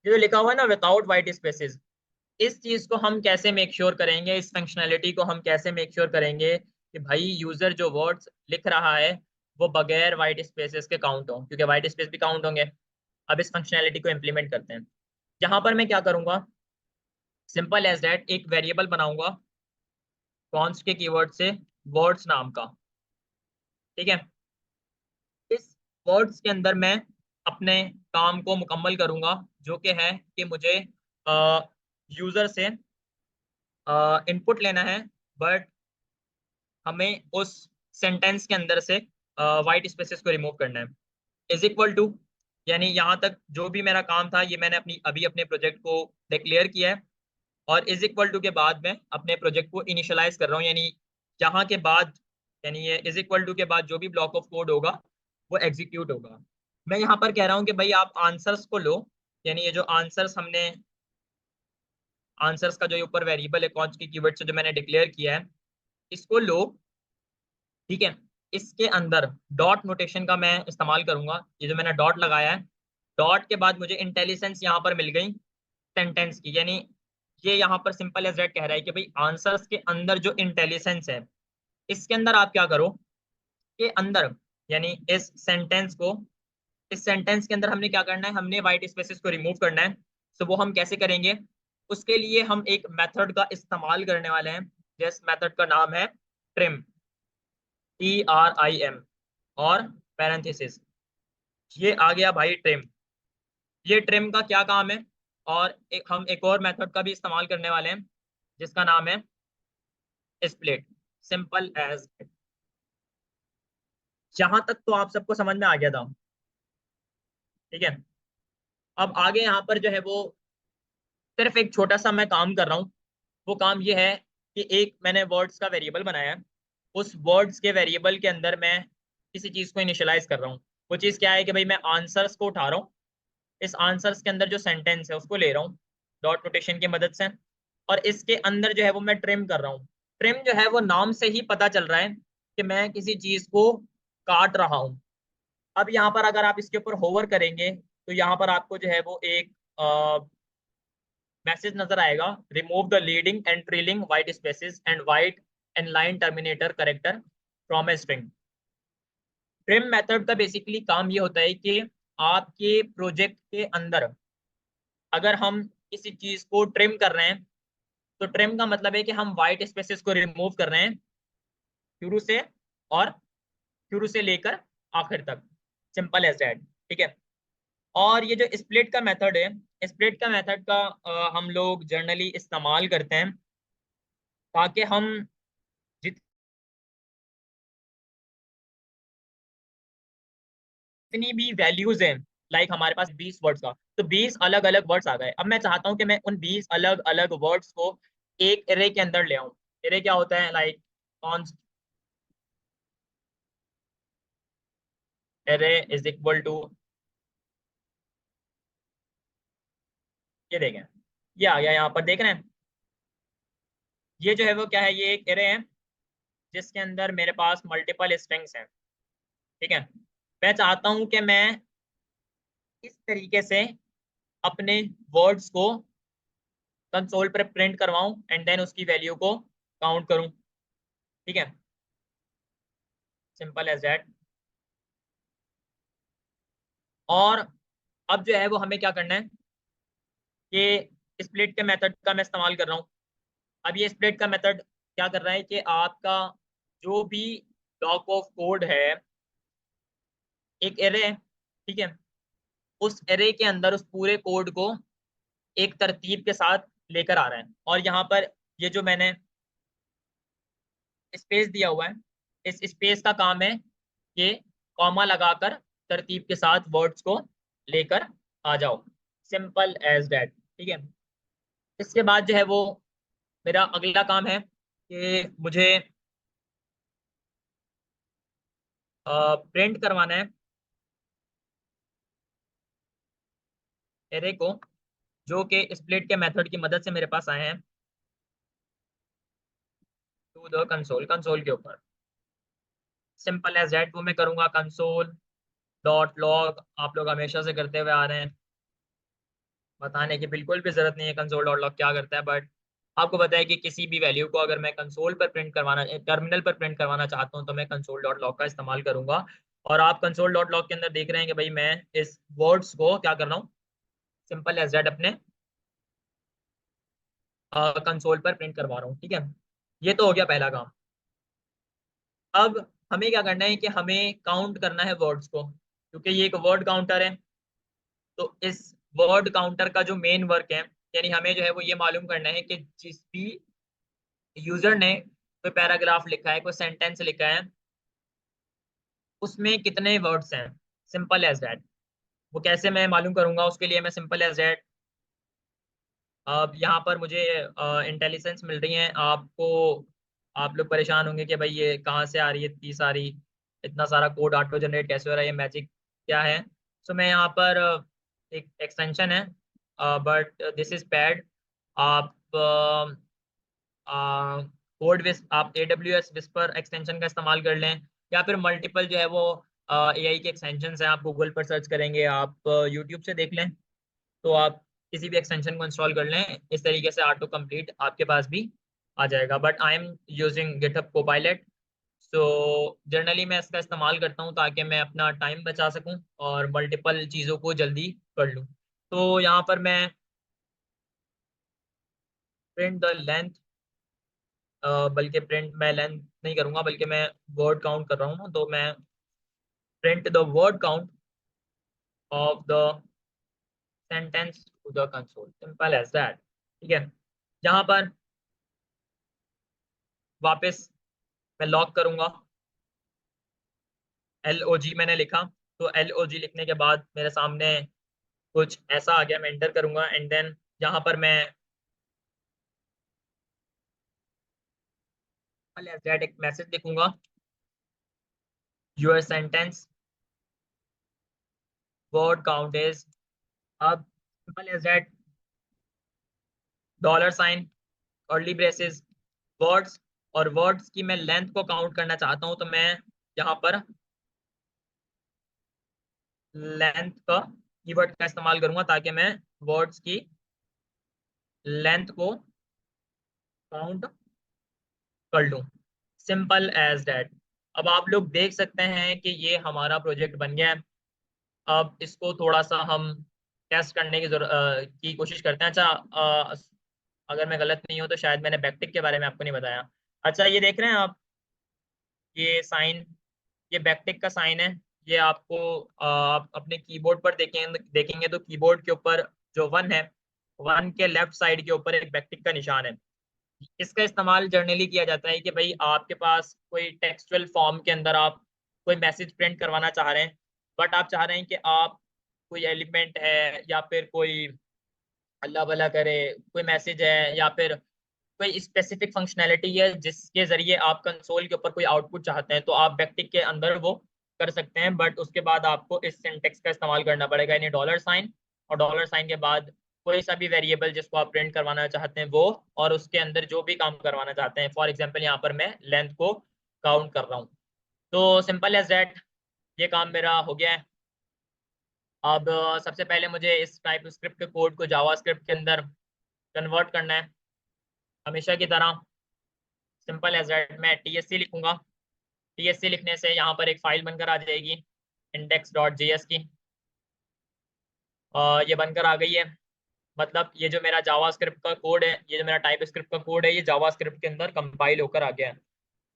ये जो लिखा हुआ है ना विदाउट वाइट स्पेसेस, इस चीज को हम कैसे मेक श्योर करेंगे, इस फंक्शनैलिटी को हम कैसे मेक श्योर करेंगे कि भाई यूजर जो वर्ड्स लिख रहा है वो बगैर वाइट स्पेसेस के काउंट हो, क्योंकि वाइट स्पेस भी काउंट होंगे। अब इस फंक्शनैलिटी को इम्प्लीमेंट करते हैं। यहाँ पर मैं क्या करूंगा, सिंपल एज दैट एक वेरिएबल बनाऊंगा कॉन्स्ट के कीवर्ड से वर्ड्स नाम का। ठीक है, इस वर्ड्स के अंदर मैं अपने काम को मुकम्मल करूंगा, जो कि है कि मुझे यूजर से इनपुट लेना है, बट हमें उस सेंटेंस के अंदर से वाइट स्पेसेस को रिमूव करना है। इज इक्वल टू, यानी यहाँ तक जो भी मेरा काम था ये मैंने अभी अपने प्रोजेक्ट को डिक्लेयर किया है, और इज इक्वल टू के बाद मैं अपने प्रोजेक्ट को इनिशियलाइज कर रहा हूँ, यानी यहाँ के बाद, यानी ये इज इक्वल टू के बाद जो भी ब्लॉक ऑफ कोड होगा वो एग्जीक्यूट होगा। मैं यहाँ पर कह रहा हूँ कि भाई आप आंसर्स को लो, यानी ये जो आंसर्स हमने, आंसर्स का जो ऊपर वेरिएबल है कॉन्स्ट की कीवर्ड से जो मैंने डिक्लेयर किया है, इसको लो। ठीक है, इसके अंदर डॉट नोटेशन का मैं इस्तेमाल करूंगा। ये जो मैंने डॉट लगाया है, डॉट के बाद मुझे इंटेलिजेंस यहाँ पर मिल गई सेंटेंस की, यानी ये यहाँ पर सिंपल एज दैट कह रहा है कि भाई आंसर्स के अंदर जो इंटेलिजेंस है, इसके अंदर आप क्या करो के अंदर, यानी इस सेंटेंस के अंदर हमने क्या करना है, हमने वाइट स्पेसेस को रिमूव करना है। सो वो हम कैसे करेंगे, उसके लिए हम एक मेथड का इस्तेमाल करने वाले हैं, जिस मेथड का नाम है ट्रिम, TRIM, और पैरेंथेसिस, ये आ गया भाई ट्रिम। ये ट्रिम का क्या काम है, और हम एक और मेथड का भी इस्तेमाल करने वाले हैं जिसका नाम है स्प्लिट, सिंपल एज। जहां तक तो आप सबको समझ में आ गया था। ठीक है, अब आगे यहाँ पर जो है वो सिर्फ एक छोटा सा मैं काम कर रहा हूँ। वो काम ये है कि एक मैंने वर्ड्स का वेरिएबल बनाया है, उस वर्ड्स के वेरिएबल के अंदर मैं किसी चीज को इनिशियलाइज कर रहा हूँ। वो चीज क्या है कि भाई मैं आंसर्स को उठा रहा हूँ, इस आंसर्स के अंदर जो सेंटेंस है उसको ले रहा हूँ डॉट नोटेशन की मदद से, और इसके अंदर जो है वो मैं ट्रिम कर रहा हूँ। ट्रिम जो है वो नाम से ही पता चल रहा है कि मैं किसी चीज को काट रहा हूँ। अब यहाँ पर अगर आप इसके ऊपर होवर करेंगे तो यहाँ पर आपको जो है वो एक मैसेज नजर आएगा, remove the leading and trailing white spaces and white and line terminator character from a string. Trim method का बेसिकली काम ये होता है कि आपके प्रोजेक्ट के अंदर अगर हम किसी चीज को ट्रिम कर रहे हैं, तो ट्रिम का मतलब है कि हम वाइट स्पेसेस को रिमूव कर रहे हैं शुरू से, और शुरू से लेकर आखिर तक, सिंपल एज दैट। ठीक है, और ये जो स्प्लिट का मेथड है, स्प्लिट का मेथड का हम लोग जनरली इस्तेमाल करते हैं ताकि हम जितनी भी वैल्यूज हैं, लाइक हमारे पास 20 वर्ड्स का, तो 20 अलग अलग वर्ड्स आ गए। अब मैं चाहता हूं कि मैं उन 20 अलग अलग वर्ड्स को एक एरे के अंदर ले आऊं। एरे क्या होता है, like const array is equal to, ये देखें, ये आ गया यहाँ पर, देख रहे हैं। ये जो है वो क्या है, ये एक एरे है जिसके अंदर मेरे पास मल्टीपल स्ट्रिंग्स हैं। ठीक है, मैं चाहता हूं कि मैं इस तरीके से अपने वर्ड्स को कंसोल पर प्रिंट करवाऊं एंड देन उसकी वैल्यू को काउंट करूं। ठीक है, सिंपल एज दैट। और अब जो है वो हमें क्या करना है कि स्प्लिट के मेथड का मैं इस्तेमाल कर रहा हूँ। अब ये स्प्लिट का मेथड क्या कर रहा है कि आपका जो भी ब्लॉक ऑफ कोड है, एक एरे है, ठीक है, उस एरे के अंदर उस पूरे कोड को एक तरतीब के साथ लेकर आ रहा है। और यहाँ पर ये जो मैंने स्पेस दिया हुआ है, इस स्पेस का काम है कि कॉमा लगाकर तरतीब के साथ वर्ड्स को लेकर आ जाओ। सिंपल एज दैट, ठीक है। इसके बाद जो है वो मेरा अगला काम है कि मुझे प्रिंट करवाना है एरे को, जो कि स्प्लिट के मेथड की मदद से मेरे पास आए हैं टू द कंसोल, कंसोल के ऊपर। सिंपल एज दैट वो मैं करूंगा कंसोल डॉट लॉग। आप लोग हमेशा से करते हुए आ रहे हैं, बताने की बिल्कुल भी जरूरत नहीं है कंसोल डॉट लॉग क्या करता है, बट आपको पता है कि किसी भी वैल्यू को अगर मैं कंसोल पर प्रिंट करवाना, टर्मिनल पर प्रिंट करवाना चाहता हूं तो मैं कंसोल डॉट लॉग का इस्तेमाल करूंगा। और आप कंसोल डॉट लॉग के अंदर देख रहे हैं कि भाई मैं इस वर्ड्स को क्या कर रहा हूँ, सिंपल एज दैट अपने कंसोल पर प्रिंट करवा रहा हूँ, ठीक है। ये तो हो गया पहला काम। अब हमें क्या करना है कि हमें काउंट करना है वर्ड्स को, क्योंकि ये एक वर्ड काउंटर है। तो इस वर्ड काउंटर का जो मेन वर्क है, यानी हमें जो है वो ये मालूम करना है कि जिस भी यूजर ने कोई पैराग्राफ लिखा है, कोई सेंटेंस लिखा है, उसमें कितने वर्ड्स हैं। Simple as that. वो कैसे मैं मालूम करूंगा, उसके लिए मैं सिंपल एज दैट, अब यहाँ पर मुझे इंटेलिजेंस मिल रही है आपको। आप लोग परेशान होंगे कि भाई ये कहाँ से आ रही है इतनी सारी, इतना सारा कोड ऑटो जनरेट कैसे हो रहा है, ये मैजिक क्या है। सो मैं यहाँ पर एक एक्सटेंशन है, बट दिस इज पैड। आप कोड विस आप AWS विस्पर एक्सटेंशन का इस्तेमाल कर लें, या फिर मल्टीपल जो है वो AI के एक्सटेंशन हैं। आप गूगल पर सर्च करेंगे, आप यूट्यूब से देख लें, तो आप किसी भी एक्सटेंशन को इंस्टॉल कर लें, इस तरीके से ऑटो कंप्लीट आपके पास भी आ जाएगा। But I am using GitHub Copilot. So generally मैं इसका इस्तेमाल करता हूँ ताकि मैं अपना टाइम बचा सकूँ और मल्टीपल चीज़ों को जल्दी कर लूँ। तो यहाँ पर मैं प्रिंट द लेंथ, बल्कि प्रिंट मैं लेंथ नहीं करूँगा बल्कि मैं वर्ड काउंट कर रहा हूँ, तो मैं print the word count of the sentence to the console. Simple as that, ठीक है। यहाँ पर वापस मैं लॉक करूंगा, LOG मैंने लिखा। तो LOG लिखने के बाद मेरे सामने कुछ ऐसा आ गया, मैं एंटर करूंगा एंड देन यहाँ पर मैं एक मैसेज लिखूंगा, your sentence word count is. अब simple as that, $, curly braces, words, और वर्ड्स की मैं लेंथ को काउंट करना चाहता हूँ, तो मैं यहाँ पर लेंथ का कीवर्ड का इस्तेमाल करूंगा ताकि मैं वर्ड्स की लेंथ को काउंट कर लूँ। Simple as that. अब आप लोग देख सकते हैं कि ये हमारा प्रोजेक्ट बन गया है। अब इसको थोड़ा सा हम टेस्ट करने की कोशिश करते हैं। अच्छा, अगर मैं गलत नहीं हूँ तो शायद मैंने बैकटिक के बारे में आपको नहीं बताया। अच्छा, ये देख रहे हैं आप, ये साइन, ये बैकटिक का साइन है। ये आपको आप अपने कीबोर्ड पर देखेंगे तो कीबोर्ड के ऊपर जो 1 है, 1 के लेफ्ट साइड के ऊपर एक बैकटिक का निशान है। इसका इस्तेमाल जर्नली किया जाता है कि भाई आपके पास कोई टेक्सचुअल फॉर्म के अंदर आप कोई मैसेज प्रिंट करवाना चाह रहे हैं, बट आप चाह रहे हैं कि आप कोई एलिमेंट है या फिर कोई, अल्लाह भला करे, कोई मैसेज है या फिर कोई स्पेसिफिक फंक्शनैलिटी है जिसके जरिए आप कंसोल के ऊपर कोई आउटपुट चाहते हैं, तो आप बैकटिक के अंदर वो कर सकते हैं। बट उसके बाद आपको इस सिंटेक्स का इस्तेमाल करना पड़ेगा, यानी $, और $, के बाद कोई सा भी वेरिएबल जिसको आप प्रिंट करवाना चाहते हैं वो, और उसके अंदर जो भी काम करवाना चाहते हैं। फॉर एग्जाम्पल यहाँ पर मैं लेंथ को काउंट कर रहा हूँ। तो सिंपल एज दैट, ये काम मेरा हो गया है। अब सबसे पहले मुझे इस टाइप स्क्रिप्ट के कोड को जावा स्क्रिप्ट के अंदर कन्वर्ट करना है। हमेशा की तरह सिंपल एज दैट मैं TSC लिखूंगा। TSC लिखने से यहाँ पर एक फाइल बनकर आ जाएगी index.js की, और ये बनकर आ गई है। मतलब ये जो मेरा जावास्क्रिप्ट का कोड है, ये जो मेरा टाइपस्क्रिप्ट का कोड है, ये जावास्क्रिप्ट के अंदर कंपाइल होकर आ गया है।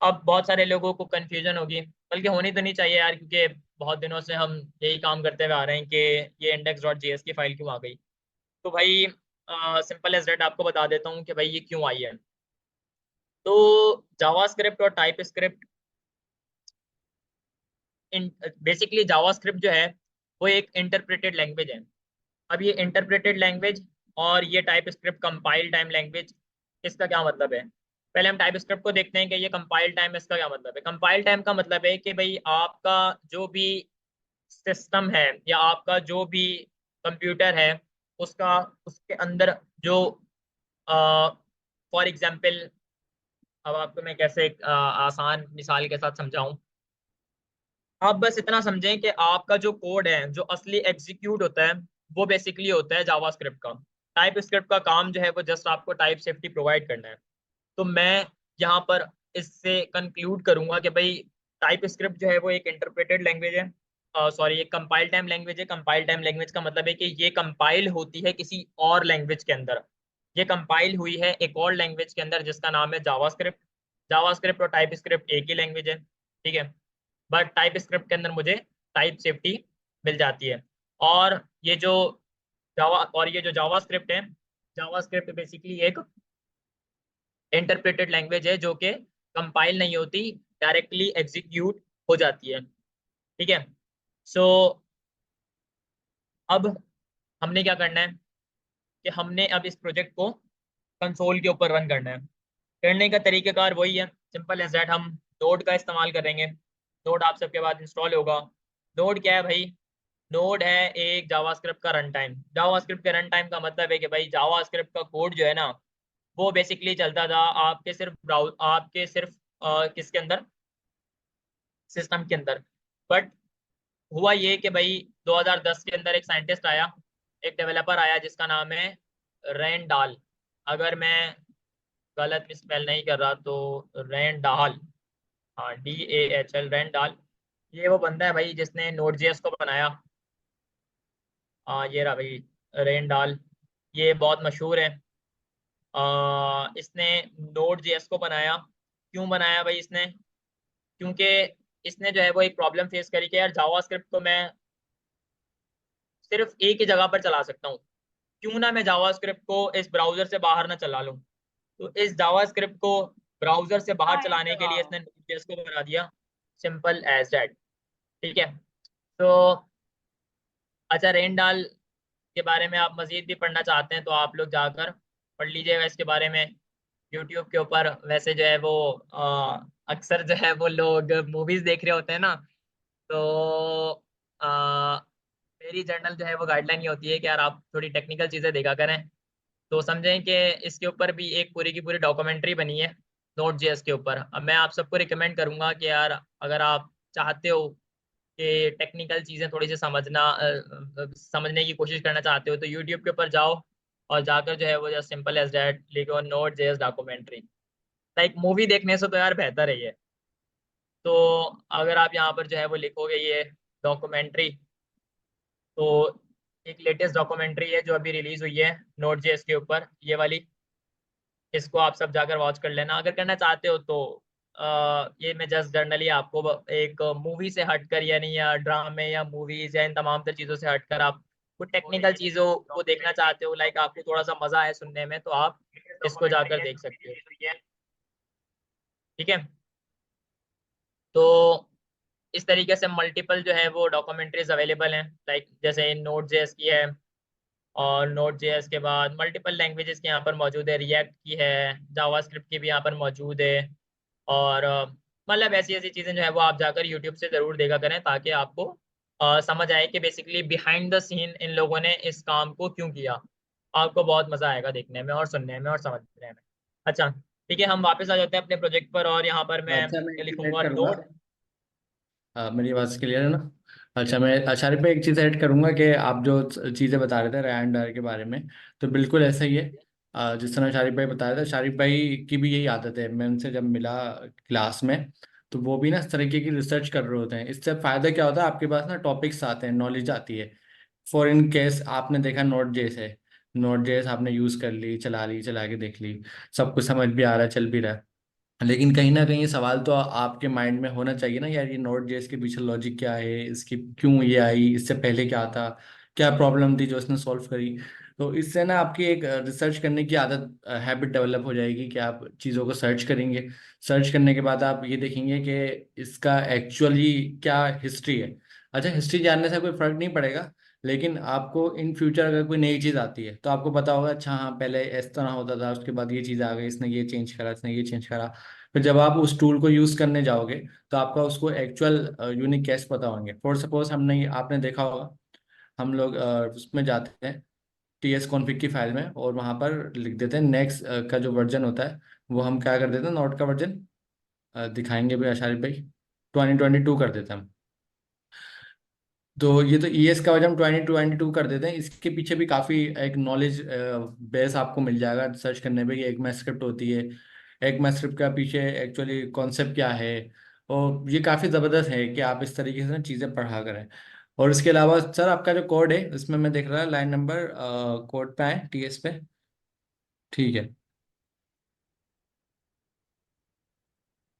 अब बहुत सारे लोगों को कंफ्यूजन होगी, बल्कि होनी तो नहीं चाहिए यार, क्योंकि बहुत दिनों से हम यही काम करते हुए आ रहे हैं कि ये index.js की फाइल क्यों आ गई। तो भाई सिंपल एज दैट आपको बता देता हूँ कि भाई ये क्यों आई है। तो जावास्क्रिप्ट और टाइपस्क्रिप्ट, बेसिकली जावास्क्रिप्ट जो है वो एक इंटरप्रेटेड लैंग्वेज है। अब ये इंटरप्रेटेड लैंग्वेज और ये type script compile time language, इसका क्या मतलब है? पहले हम टाइप स्क्रिप्ट को देखते हैं कि ये कंपाइल टाइम, इसका क्या मतलब है। कंपाइल टाइम का मतलब है कि भाई आपका जो भी सिस्टम है या आपका जो भी कंप्यूटर है, उसका उसके अंदर जो फॉर एग्जांपल, अब आपको मैं कैसे एक आसान मिसाल के साथ समझाऊं। आप बस इतना समझें कि आपका जो कोड है जो असली एग्जीक्यूट होता है, वो बेसिकली होता है जावास्क्रिप्ट का। टाइप स्क्रिप्ट का काम जो है वो जस्ट आपको टाइप सेफ्टी प्रोवाइड करना है। तो मैं यहाँ पर इससे कंक्लूड करूंगा कि भाई टाइप स्क्रिप्ट जो है वो एक इंटरप्रेटेड लैंग्वेज है, सॉरी एक कंपाइल टाइम लैंग्वेज है। कंपाइल टाइम लैंग्वेज का मतलब है कि ये कंपाइल होती है किसी और लैंग्वेज के अंदर। ये कंपाइल हुई है एक और लैंग्वेज के अंदर जिसका नाम है जावास्क्रिप्ट। जावास्क्रिप्ट और टाइप स्क्रिप्ट एक ही लैंग्वेज है, ठीक है। बट टाइप स्क्रिप्ट के अंदर मुझे टाइप सेफ्टी मिल जाती है। और ये जो जावा स्क्रिप्ट है, जावा स्क्रिप्ट बेसिकली एक इंटरप्रेटेड लैंग्वेज है जो कि कंपाइल नहीं होती, डायरेक्टली एग्जीक्यूट हो जाती है, ठीक है। सो अब हमने क्या करना है कि हमने अब इस प्रोजेक्ट को कंसोल के ऊपर रन करना है। करने का तरीकेकार वही है, सिंपल एज दैट। हम नोड का इस्तेमाल करेंगे। नोड आप सबके बाद इंस्टॉल होगा। नोड क्या है भाई? नोड है एक जावास्क्रिप्ट का रन टाइम। जावास्क्रिप्ट के रन टाइम का मतलब है कि भाई जावास्क्रिप्ट का कोड जो है ना, वो बेसिकली चलता था आपके सिर्फ किसके अंदर, सिस्टम के अंदर। बट हुआ ये कि भाई 2010 के अंदर एक साइंटिस्ट आया, एक डेवलपर आया जिसका नाम है रैंडाल। अगर मैं गलत स्पेल नहीं कर रहा तो रैंडाल, हाँ DAHL, रैंडाल। ये वो बंदा है भाई जिसने नोड जेएस को बनाया। ये रहा भाई रैंडाल, ये बहुत मशहूर है। इसने नोड जेएस को बनाया। क्यों बनाया भाई इसने? क्योंकि इसने जो है वो एक प्रॉब्लम फेस करी कि यार जावास्क्रिप्ट को मैं सिर्फ एक ही जगह पर चला सकता हूँ, क्यों ना मैं जावास्क्रिप्ट को इस ब्राउजर से बाहर ना चला लूँ। तो इस जावास्क्रिप्ट को ब्राउजर से बाहर चलाने के लिए इसने नोड.js को बना दिया, सिंपल एज दैट, ठीक है। तो अच्छा, रेंडाल के बारे में आप मजीद भी पढ़ना चाहते हैं तो आप लोग जाकर पढ़ लीजिएगा इसके बारे में यूट्यूब के ऊपर। वैसे जो है वो अक्सर जो है वो लोग मूवीज देख रहे होते हैं ना, तो मेरी जर्नल जो है वो गाइडलाइन ये होती है कि यार आप थोड़ी टेक्निकल चीज़ें देखा करें। तो समझें कि इसके ऊपर भी एक पूरी की पूरी डॉक्यूमेंट्री बनी है नोट जेएस के ऊपर। अब मैं आप सबको रिकमेंड करूंगा कि यार अगर आप चाहते हो कि टेक्निकल चीज़ें थोड़ी सी समझने की कोशिश करना चाहते हो, तो यूट्यूब के ऊपर जाओ और जाकर जो है वो जस्ट सिंपल एज डैट लिखो note JS documentary. Like movie देखने से तो यार बेहतर है ये। तो अगर आप यहाँ पर जो है वो लिखोगे ये डॉक्यूमेंट्री, तो एक लेटेस्ट डॉक्यूमेंट्री है जो अभी रिलीज हुई है नोट जेएस के ऊपर, ये वाली। इसको आप सब जाकर वॉच कर लेना अगर करना चाहते हो तो। ये मैं जस्ट जर्नली आपको एक मूवी से हटकर, यानी या ड्रामे या मूवीज या इन तमाम तर चीज़ों से हटकर आप कुछ टेक्निकल चीज़ों को देखना चाहते हो, लाइक आपको थोड़ा सा मजा आए सुनने में, तो आप इसको जाकर देख सकते हो, ठीक है। तो इस तरीके से मल्टीपल जो है वो डॉक्यूमेंट्रीज अवेलेबल हैं, लाइक जैसे नोट जेएस की है, और नोट जेएस के बाद मल्टीपल लैंग्वेजेस के यहाँ पर मौजूद है, रिएक्ट की है, जावास्क्रिप्ट की भी यहाँ पर मौजूद है। और मतलब ऐसी ऐसी चीज़ें जो है वो आप जाकर यूट्यूब से ज़रूर देखा करें, ताकि आपको समझ आए कि basically behind the seen in लोगों ने इस काम को क्यों किया। आपको बहुत मज़ा आएगा देखने में और सुनने में और समझने में। अच्छा, ठीक है, हम वापस आ जाते हैं अपने प्रोजेक्ट पर, और यहाँ पर मैं अच्छा, मैं एक चीज ऐड लिखूंगा करूंगा। नोट। मेरी आवाज़ क्लियर है ना? अच्छा, मैं शारिफ पे एक चीज़ ऐड करूंगा कि आप जो चीज़ें बता रहे थे रैन डायर के बारे में, तो बिल्कुल ऐसा ही है। जिस तरह शारिफ भाई बता रहे थे, शारिफ भाई की भी यही आदत है। मैं उनसे जब मिला क्लास में, तो वो भी ना इस तरीके की रिसर्च कर रहे होते हैं। इससे फ़ायदा क्या होता है, आपके पास ना टॉपिक्स आते हैं, नॉलेज आती है। फॉर इन केस आपने देखा नोट जेएस है, नोट जेएस आपने यूज़ कर ली, चला के देख ली, सब कुछ समझ भी आ रहा है, चल भी रहा है, लेकिन कहीं ना कहीं ये सवाल तो आपके माइंड में होना चाहिए ना यार, ये नोट जेएस के पीछे लॉजिक क्या है, इसकी क्यों ये आई, इससे पहले क्या था, क्या प्रॉब्लम थी जो इसने सॉल्व करी। तो इससे ना आपकी एक रिसर्च करने की आदत, हैबिट डेवलप हो जाएगी कि आप चीज़ों को सर्च करेंगे। सर्च करने के बाद आप ये देखेंगे कि इसका एक्चुअली क्या हिस्ट्री है। अच्छा, हिस्ट्री जानने से कोई फर्क नहीं पड़ेगा, लेकिन आपको इन फ्यूचर अगर कोई नई चीज़ आती है तो आपको पता होगा, अच्छा हाँ पहले इस तरह होता था, उसके बाद ये चीज़ आ गई, इसने ये चेंज करा, इसने ये चेंज करा। फिर जब आप उस टूल को यूज़ करने जाओगे तो आपका उसको एक्चुअल यूनिक कैश पता होंगे। फॉर सपोज हमने, आपने देखा होगा, हम लोग उसमें जाते हैं टीएस कॉन्फ़िग की फाइल में, और वहाँ पर लिख देते हैं नेक्स्ट का जो वर्जन होता है, वो हम क्या कर देते हैं, नोट का वर्जन दिखाएंगे भी आशारिफ भाई, 2022 कर देते हैं हम। तो ये तो ईएस का वजह हम 2022 कर देते हैं। इसके पीछे भी काफ़ी एक नॉलेज बेस आपको मिल जाएगा सर्च करने पे कि एक मैथ स्क्रिप्ट होती है, एक मैथ स्क्रिप्ट का पीछे एक्चुअली कॉन्सेप्ट क्या है। और ये काफ़ी ज़बरदस्त है कि आप इस तरीके से ना चीज़ें पढ़ा करें। और इसके अलावा सर आपका जो कोड है इसमें मैं देख रहा लाइन नंबर कोड पे आए टीएस पे, ठीक है।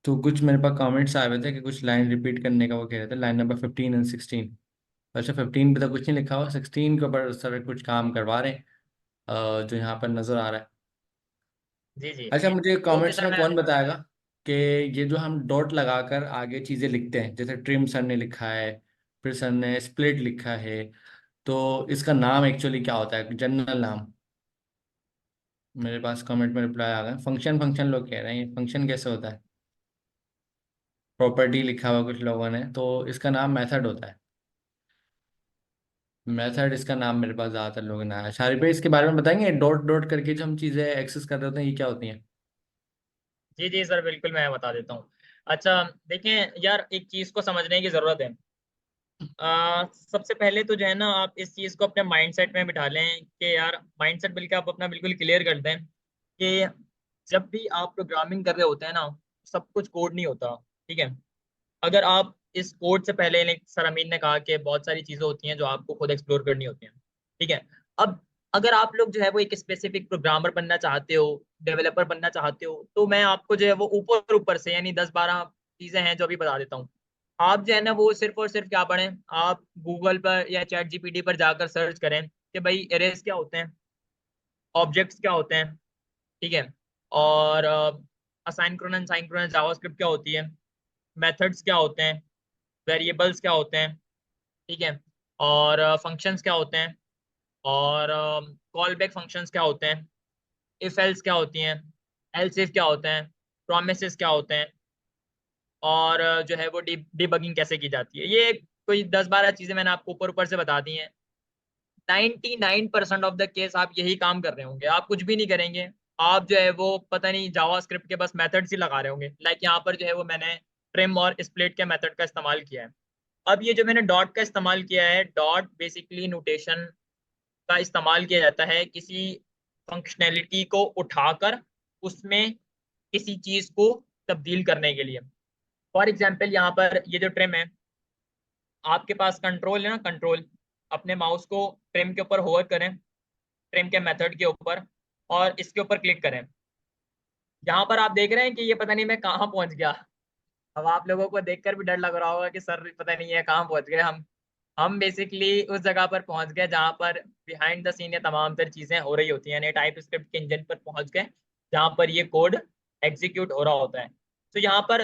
तो कुछ मेरे पास कमेंट्स आए हुए थे कि कुछ लाइन रिपीट करने का, वो कह रहे थे लाइन नंबर 15 एंड 16। अच्छा 15 पे तो कुछ नहीं लिखा हुआ, 16 के ऊपर सर कुछ काम करवा रहे हैं जो यहाँ पर नजर आ रहा है। जी जी। अच्छा, मुझे ओके कमेंट्स सर, में मैं कौन बताएगा कि ये जो हम डॉट लगाकर आगे चीजें लिखते हैं, जैसे ट्रिम सर ने लिखा है, फिर सर ने स्प्लिट लिखा है, तो इसका नाम एक्चुअली क्या होता है, जनरल नाम। मेरे पास कमेंट में रिप्लाई आ गया, फंक्शन फंक्शन लोग कह रहे हैं, ये फंक्शन कैसे होता है, प्रॉपर्टी लिखा हुआ कुछ लोगों ने, तो इसका नाम मेथड होता है। मेथड इसका नाम मेरे पास ज़्यादातर लोगों ने आया। शारिफ भाई इसके बारे में बताएंगे, डॉट डॉट करके जो हम चीज़ें एक्सेस कर रहे होते हैं ये क्या होती हैं। जी जी सर, बिल्कुल मैं बता देता हूँ। अच्छा देखिए यार, एक चीज़ को समझने की ज़रूरत है। सबसे पहले तो जो है ना, आप इस चीज़ को अपने माइंडसेट में बिठा लें कि यार, माइंडसेट बल्कि आप अपना बिल्कुल क्लियर कर दें कि जब भी आप प्रोग्रामिंग कर रहे होते हैं ना, सब कुछ कोड नहीं होता। ठीक है। अगर आप इस कोड से पहले, सर अमीन ने कहा कि बहुत सारी चीज़ें होती हैं जो आपको खुद एक्सप्लोर करनी होती हैं। ठीक है। अब अगर आप लोग जो है वो एक स्पेसिफिक प्रोग्रामर बनना चाहते हो, डेवलपर बनना चाहते हो, तो मैं आपको जो है वो ऊपर ऊपर से यानी 10-12 चीज़ें हैं जो अभी बता देता हूँ। आप जो है ना वो सिर्फ और सिर्फ क्या पढ़ें, आप गूगल पर या चैट जीपीटी पर जाकर सर्च करें कि भाई एरेज क्या होते हैं, ऑब्जेक्ट्स क्या होते हैं। ठीक है। और असाइनक्रोनस साइनक्रोनस जावास्क्रिप्ट क्या होती है, मेथड्स क्या होते हैं, वेरिएबल्स क्या होते हैं। ठीक है। और फंक्शंस क्या होते हैं, और कॉल बैक फंक्शंस क्या होते हैं, इफ एल्स क्या होती हैं, एल्स इफ क्या होते हैं, प्रोमिसेस क्या होते हैं, और जो है वो डिबगिंग कैसे की जाती है। ये कोई 10-12 चीजें मैंने आपको ऊपर ऊपर से बता दी हैं। 99% ऑफ द केस आप यही काम कर रहे होंगे, आप कुछ भी नहीं करेंगे। आप जो है वो पता नहीं जावा स्क्रिप्ट के बस मेथड्स ही लगा रहे होंगे। लाइक यहाँ पर जो है वो मैंने ट्रिम और स्प्लिट के मेथड का इस्तेमाल किया है। अब ये जो मैंने डॉट का इस्तेमाल किया है, डॉट बेसिकली नोटेशन का इस्तेमाल किया जाता है किसी फंक्शनैलिटी को उठाकर उसमें किसी चीज को तब्दील करने के लिए। फॉर एग्जाम्पल यहाँ पर ये जो ट्रिम है, आपके पास कंट्रोल है ना, कंट्रोल, अपने माउस को ट्रिम के ऊपर होवर करें, ट्रिम के मेथड के ऊपर, और इसके ऊपर क्लिक करें। यहाँ पर आप देख रहे हैं कि ये पता नहीं मैं कहाँ पहुंच गया। अब आप लोगों को देखकर भी डर लग रहा होगा कि सर पता नहीं है कहाँ पहुंच गए हम बेसिकली उस जगह पर पहुंच गए जहाँ पर बिहाइंड द सीन ये तमाम तर चीजें हो रही होती हैं, यानी टाइप स्क्रिप्ट के इंजन पर पहुंच गए जहाँ पर ये कोड एग्जीक्यूट हो रहा होता है। तो यहाँ पर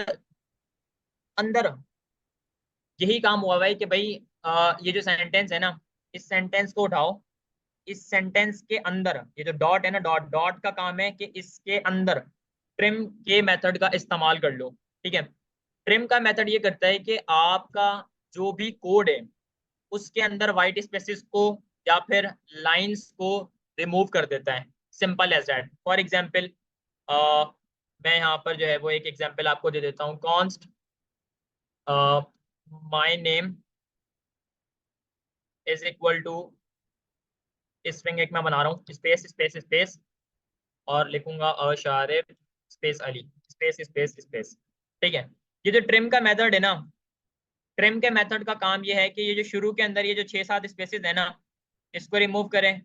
अंदर यही काम हुआ है कि भाई ये जो सेंटेंस है ना, इस सेंटेंस को उठाओ, इस सेंटेंस के अंदर ये जो डॉट है ना, डॉट डॉट का काम है कि इसके अंदर ट्रिम के मेथड का इस्तेमाल कर लो। ठीक है। ट्रिम का मेथड ये करता है कि आपका जो भी कोड है उसके अंदर वाइट स्पेसिस को या फिर लाइंस को रिमूव कर देता है। Simple as that. For example मैं यहाँ पर जो है वो एक एग्जांपल आपको दे देता हूँ। Const my name is equal to string एक मैं बना रहा हूँ, स्पेस स्पेस स्पेस, और लिखूंगा Asharif space Ali space space space. ठीक है। ये जो ट्रिम का मेथड है ना, ट्रिम के मेथड का काम ये है कि ये जो शुरू के अंदर ये जो 6-7 स्पेसेस है ना, इसको रिमूव करें,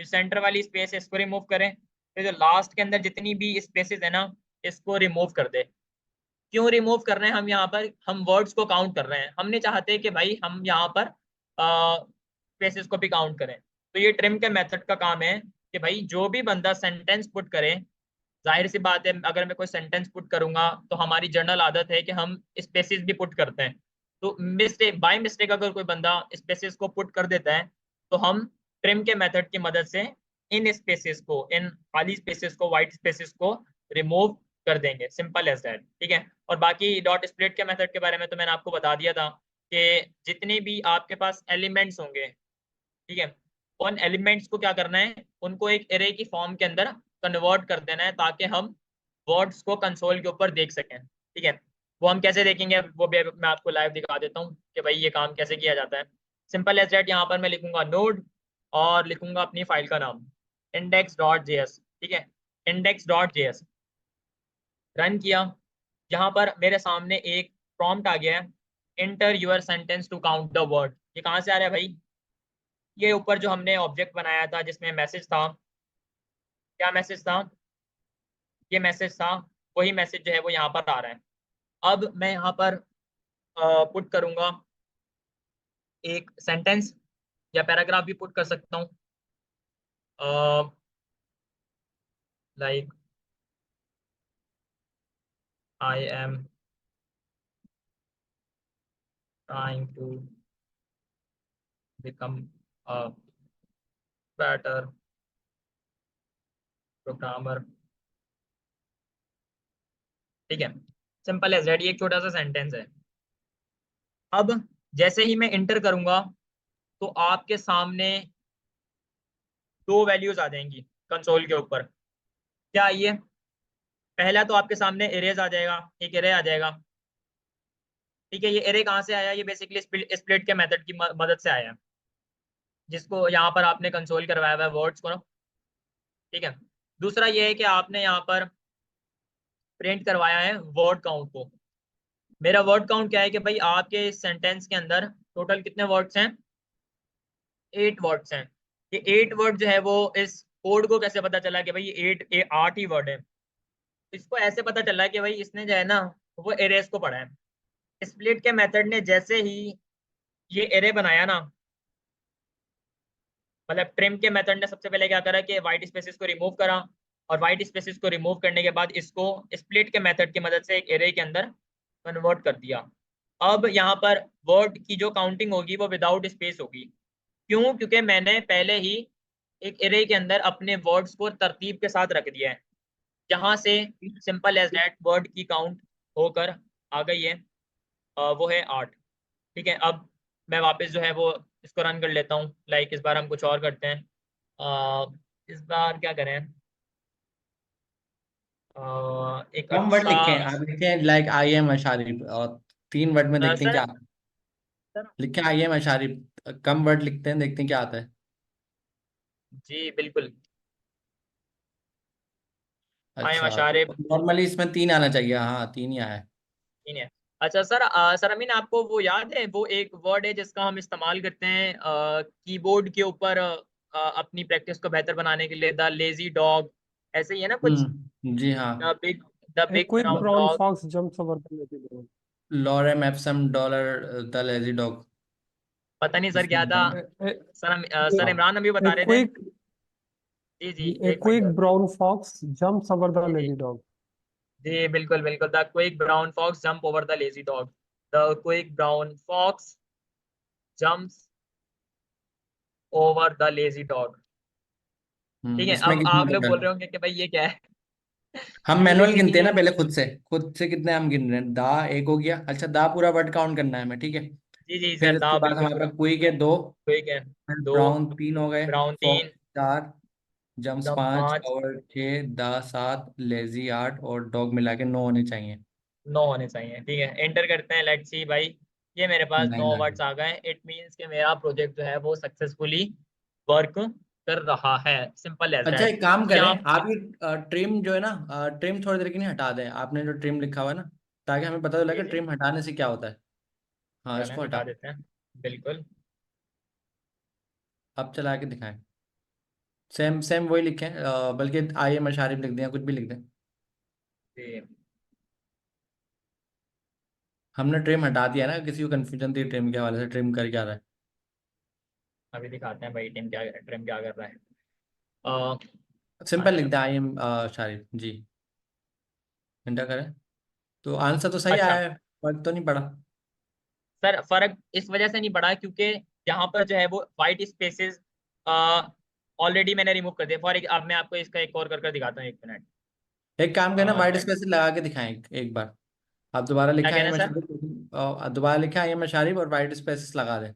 इस सेंटर वाली स्पेस है इसको रिमूव करें, फिर जो लास्ट के अंदर जितनी भी स्पेसेस है ना इसको रिमूव कर दे। क्यों रिमूव कर रहे हैं हम यहाँ पर? हम वर्ड्स को काउंट कर रहे हैं, हम नहीं चाहते कि भाई हम यहाँ पर स्पेसेस को भी काउंट करें। तो ये ट्रिम के मेथड का काम है कि भाई जो भी बंदा सेंटेंस पुट करे, जाहिर सी बात है अगर मैं कोई सेंटेंस पुट करूंगा तो हमारी जनरल आदत है कि हम स्पेसेस भी पुट करते हैं। तो मिस्टेक बाय मिस्टेक अगर कोई बंदा स्पेसेस को पुट कर देता है तो हम ट्रिम के मेथड की मदद से इन स्पेसेस को, इन खाली स्पेसेस को, वाइट स्पेसेस को रिमूव कर देंगे। सिंपल एज दैट, ठीक है। और बाकी डॉट स्प्लिट के मेथड के बारे में तो मैंने आपको बता दिया था कि जितने भी आपके पास एलिमेंट्स होंगे, ठीक है, उन एलिमेंट्स को क्या करना है, उनको एक एरे की फॉर्म के अंदर कन्वर्ट कर देना है ताकि हम वर्ड्स को कंसोल के ऊपर देख सकें, ठीक है। वो हम कैसे देखेंगे वो भी मैं आपको लाइव दिखा देता हूँ कि भाई ये काम कैसे किया जाता है। सिंपल एज दैट, यहाँ पर मैं लिखूंगा नोड और लिखूंगा अपनी फाइल का नाम index.js, ठीक है, index.js। रन किया, यहाँ पर मेरे सामने एक प्रॉम्प्ट आ गया है, enter your sentence to count the word. ये कहाँ से आ रहा है भाई? ये ऊपर जो हमने ऑब्जेक्ट बनाया था जिसमें मैसेज था, क्या मैसेज था? ये मैसेज था, वही मैसेज जो है वो यहाँ पर आ रहा है। अब मैं यहाँ पर पुट करूंगा एक सेंटेंस या पैराग्राफ भी पुट कर सकता हूँ, like I am trying to become a better programmer, ठीक है। सिंपल एज दैट, ये एक छोटा सा सेंटेंस है। अब जैसे ही मैं इंटर करूंगा तो आपके सामने दो वैल्यूज आ जाएंगी कंसोल के ऊपर। क्या ये? पहला तो आपके सामने एरेज आ जाएगा, एक एरे आ जाएगा, ठीक है। ये एरे कहाँ से आया? ये बेसिकली स्प्लिट के मेथड की मदद से आया, जिसको यहाँ पर आपने कंसोल करवाया हुआ है वर्ड्स को ना, ठीक है। दूसरा ये है कि आपने यहाँ पर प्रिंट करवाया है वर्ड काउंट को। मेरा वर्ड काउंट क्या है कि भाई आपके इस सेंटेंस के अंदर टोटल कितने वर्ड्स हैं? 8 वर्ड्स हैं। ये 8 वर्ड जो है वो इस कोड को कैसे पता चला कि भाई ये 8 ही वर्ड है? इसको ऐसे पता चला कि भाई इसने जो है ना वो एरेस को पढ़ा है। स्प्लिट के मेथड ने जैसे ही ये एरे बनाया ना, मतलब ट्रिम के मेथड ने सबसे पहले क्या करा कि वाइट स्पेसेस को रिमूव करा, और वाइट स्पेसेस को रिमूव करने के बाद इसको स्प्लिट के मेथड की मदद से एक एरे के अंदर कन्वर्ट कर दिया। अब यहाँ पर वर्ड की जो काउंटिंग होगी वो विदाउट स्पेस होगी। क्यों? क्योंकि मैंने पहले ही एक एरे के अंदर अपने वर्ड्स को तरतीब के साथ रख दिया है, जहां से सिंपल एज दैट वर्ड की काउंट होकर आ गई है, वो है 8, ठीक है। अब मैं वापस जो है वो इसको रन कर लेता हूँ। लाइक इस बार हम कुछ और करते हैं, इस बार क्या करें, एक कम वर्ड अच्छा लिखे हैं आप, लिखे हैं लाइक आई एम अशारिफ, और 3 वर्ड में देखते हैं सर, क्या। लिखे आई एम अशारिफ, कम वर्ड लिखते हैं, देखते हैं क्या आता है। जी बिल्कुल, आई एम अच्छा, अशारे नॉर्मली इसमें 3 आना चाहिए, हाँ 3 ही आया है। नहीं है। अच्छा सर, सर अमीन आपको वो याद है वो एक वर्ड है जिसका हम इस्तेमाल करते हैं कीबोर्ड के ऊपर अपनी प्रैक्टिस को बेहतर बनाने के लिए, द लेजी डॉग, ऐसे ही है ना कुछ, जी हाँ। The big the A big quick brown brown dog. fox jumps over the lazy dog. Lorem Epsom dollar the lazy dog, पता नहीं सर क्या इसमें था। था। सर सर A, इमरान अभी बता a रहे थे। quick जी जी, a एक quick मिनट। brown fox jumps over the जी जी lazy dog. जी, बिल्कुल बिल्कुल, the quick brown fox jump over the lazy dog, the quick brown fox jumps over the lazy dog, ठीक है। इसमें अब कितने आप लोग बोल टोटल? रहे होंगे कि भाई ये क्या है। हम ये मैनुअल गिनते हैं बेसिकली, ना पहले, खुद से कितने हम गिन रहे हैं। दा एक हो गया, अच्छा दा पूरा वर्ड काउंट करना है हमें, ठीक है। जी जी फिर सर, इसके दा बाद बिल्कुल हमारे पूरा पास क्विक है 2, क्विक है। फिर 2, ब्राउन 3 हो गए, ब्राउन फॉक्स 3, 4, जम्प्स जंप 5 5, और 6, दा 7, लेजी 8 और डॉग मिला के 9 होने चाहिए। 9 होने चाहिए, ठीक है। एंटर करते हैं, लेट्स सी भाई, ये मेरे पास 9 9 आ गए। वर्ड्स आ गए। इट मींस कि मेरा प्रोजेक्ट जो है वो सक्सेसफुली वर्क कर रहा है। सिंपल एज अच्छा, दैट। एक काम अब करें, यहाँ आप ये ट्रिम जो है ना, ट्रिम थोड़ी देर के लिए हटा दें, आपने जो ट्रिम लिखा हुआ है ना, ताकि हमें पता चले जी कि जी, ट्रिम हटाने से क्या होता है। हाँ, चलें इसको हटा, हटा देते हैं, बिल्कुल। अब चला के दिखाएं। सेम सेम वही लिखें, बल्कि आई एम अशारिफ लिख दें या कुछ भी लिख दें। जी हमने ट्रिम हटा दिया ना, किसी को कंफ्यूजन थी ट्रिम के हवाले से, ट्रिम कर क्या रहा है। अभी दिखाते हैं भाई ट्रिम क्या कर रहा है। सिंपल लिख अच्छा दें आई एम अशारिफ जी, इंटर करें। तो आंसर तो सही अच्छा। आया है, फर्क तो नहीं पड़ा। सर फर्क इस वजह से नहीं पड़ा क्योंकि यहाँ पर जो है वो वाइट स्पेसेस ऑलरेडी मैंने रिमूव कर दिया। अब मैं आपको इसका एक और कर दिखाता हूँ, 1 मिनट। एक काम करना, वाइट दैट स्पेस लगा के दिखाएं एक बार। आप दोबारा क्या लिखा कह आई रहे एम हैं सर? अशारिफ, दोबारा लिखा आई एम अशारिफ और वाइट स्पेस लगा दें।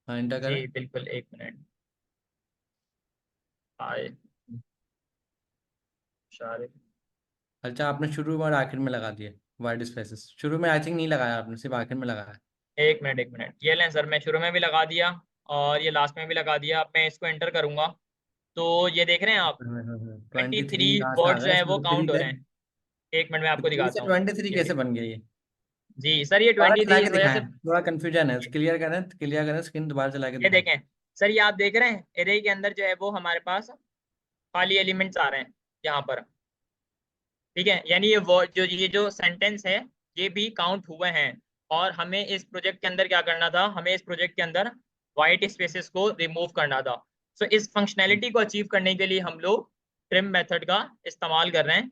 हाँ, इंटर जी करें। बिल्कुल, 1 मिनट। आए शारिफ। अच्छा, आपने शुरू में और आखिर में लगा दिए वाइट स्पेसेस, शुरू में आई थिंक नहीं लगाया आपने, सिर्फ आखिर में लगाया। 1 मिनट 1 मिनट, ये लें सर, मैं शुरू में भी लगा दिया और ये लास्ट में भी लगा दिया। अब मैं इसको एंटर करूंगा तो ये देख रहे हैं आप, 23 23 कहाँ से आ वर्ड जो गए है इसमें, वो तो थ्री काउंट हो थे। रहे हैं। 1 मिनट में आपको थ्री से दिखाता हूँ। 23 ये कैसे देखिए। बन गया ये? जी सर, ये दोबारा 23 चला के इस वजह से। दिखाएं, थोड़ा कंफ्यूजन है, क्लियर करें स्क्रीन, दोबारा चला के ये दिखाएं। देखें सर, ये आप देख रहे हैं एरे के अंदर जो है वो हमारे पास खाली एलिमेंट्स आ रहे हैं यहाँ पर। ठीक है, यानी ये वर्ड जो ये जो सेंटेंस है ये भी काउंट हुए हैं। और हमें इस प्रोजेक्ट के अंदर क्या करना था, हमें इस प्रोजेक्ट के अंदर वाइट स्पेसेस को रिमूव करना था। सो इस फंक्शनैलिटी को अचीव करने के लिए हम लोग ट्रिम मेथड का इस्तेमाल कर रहे हैं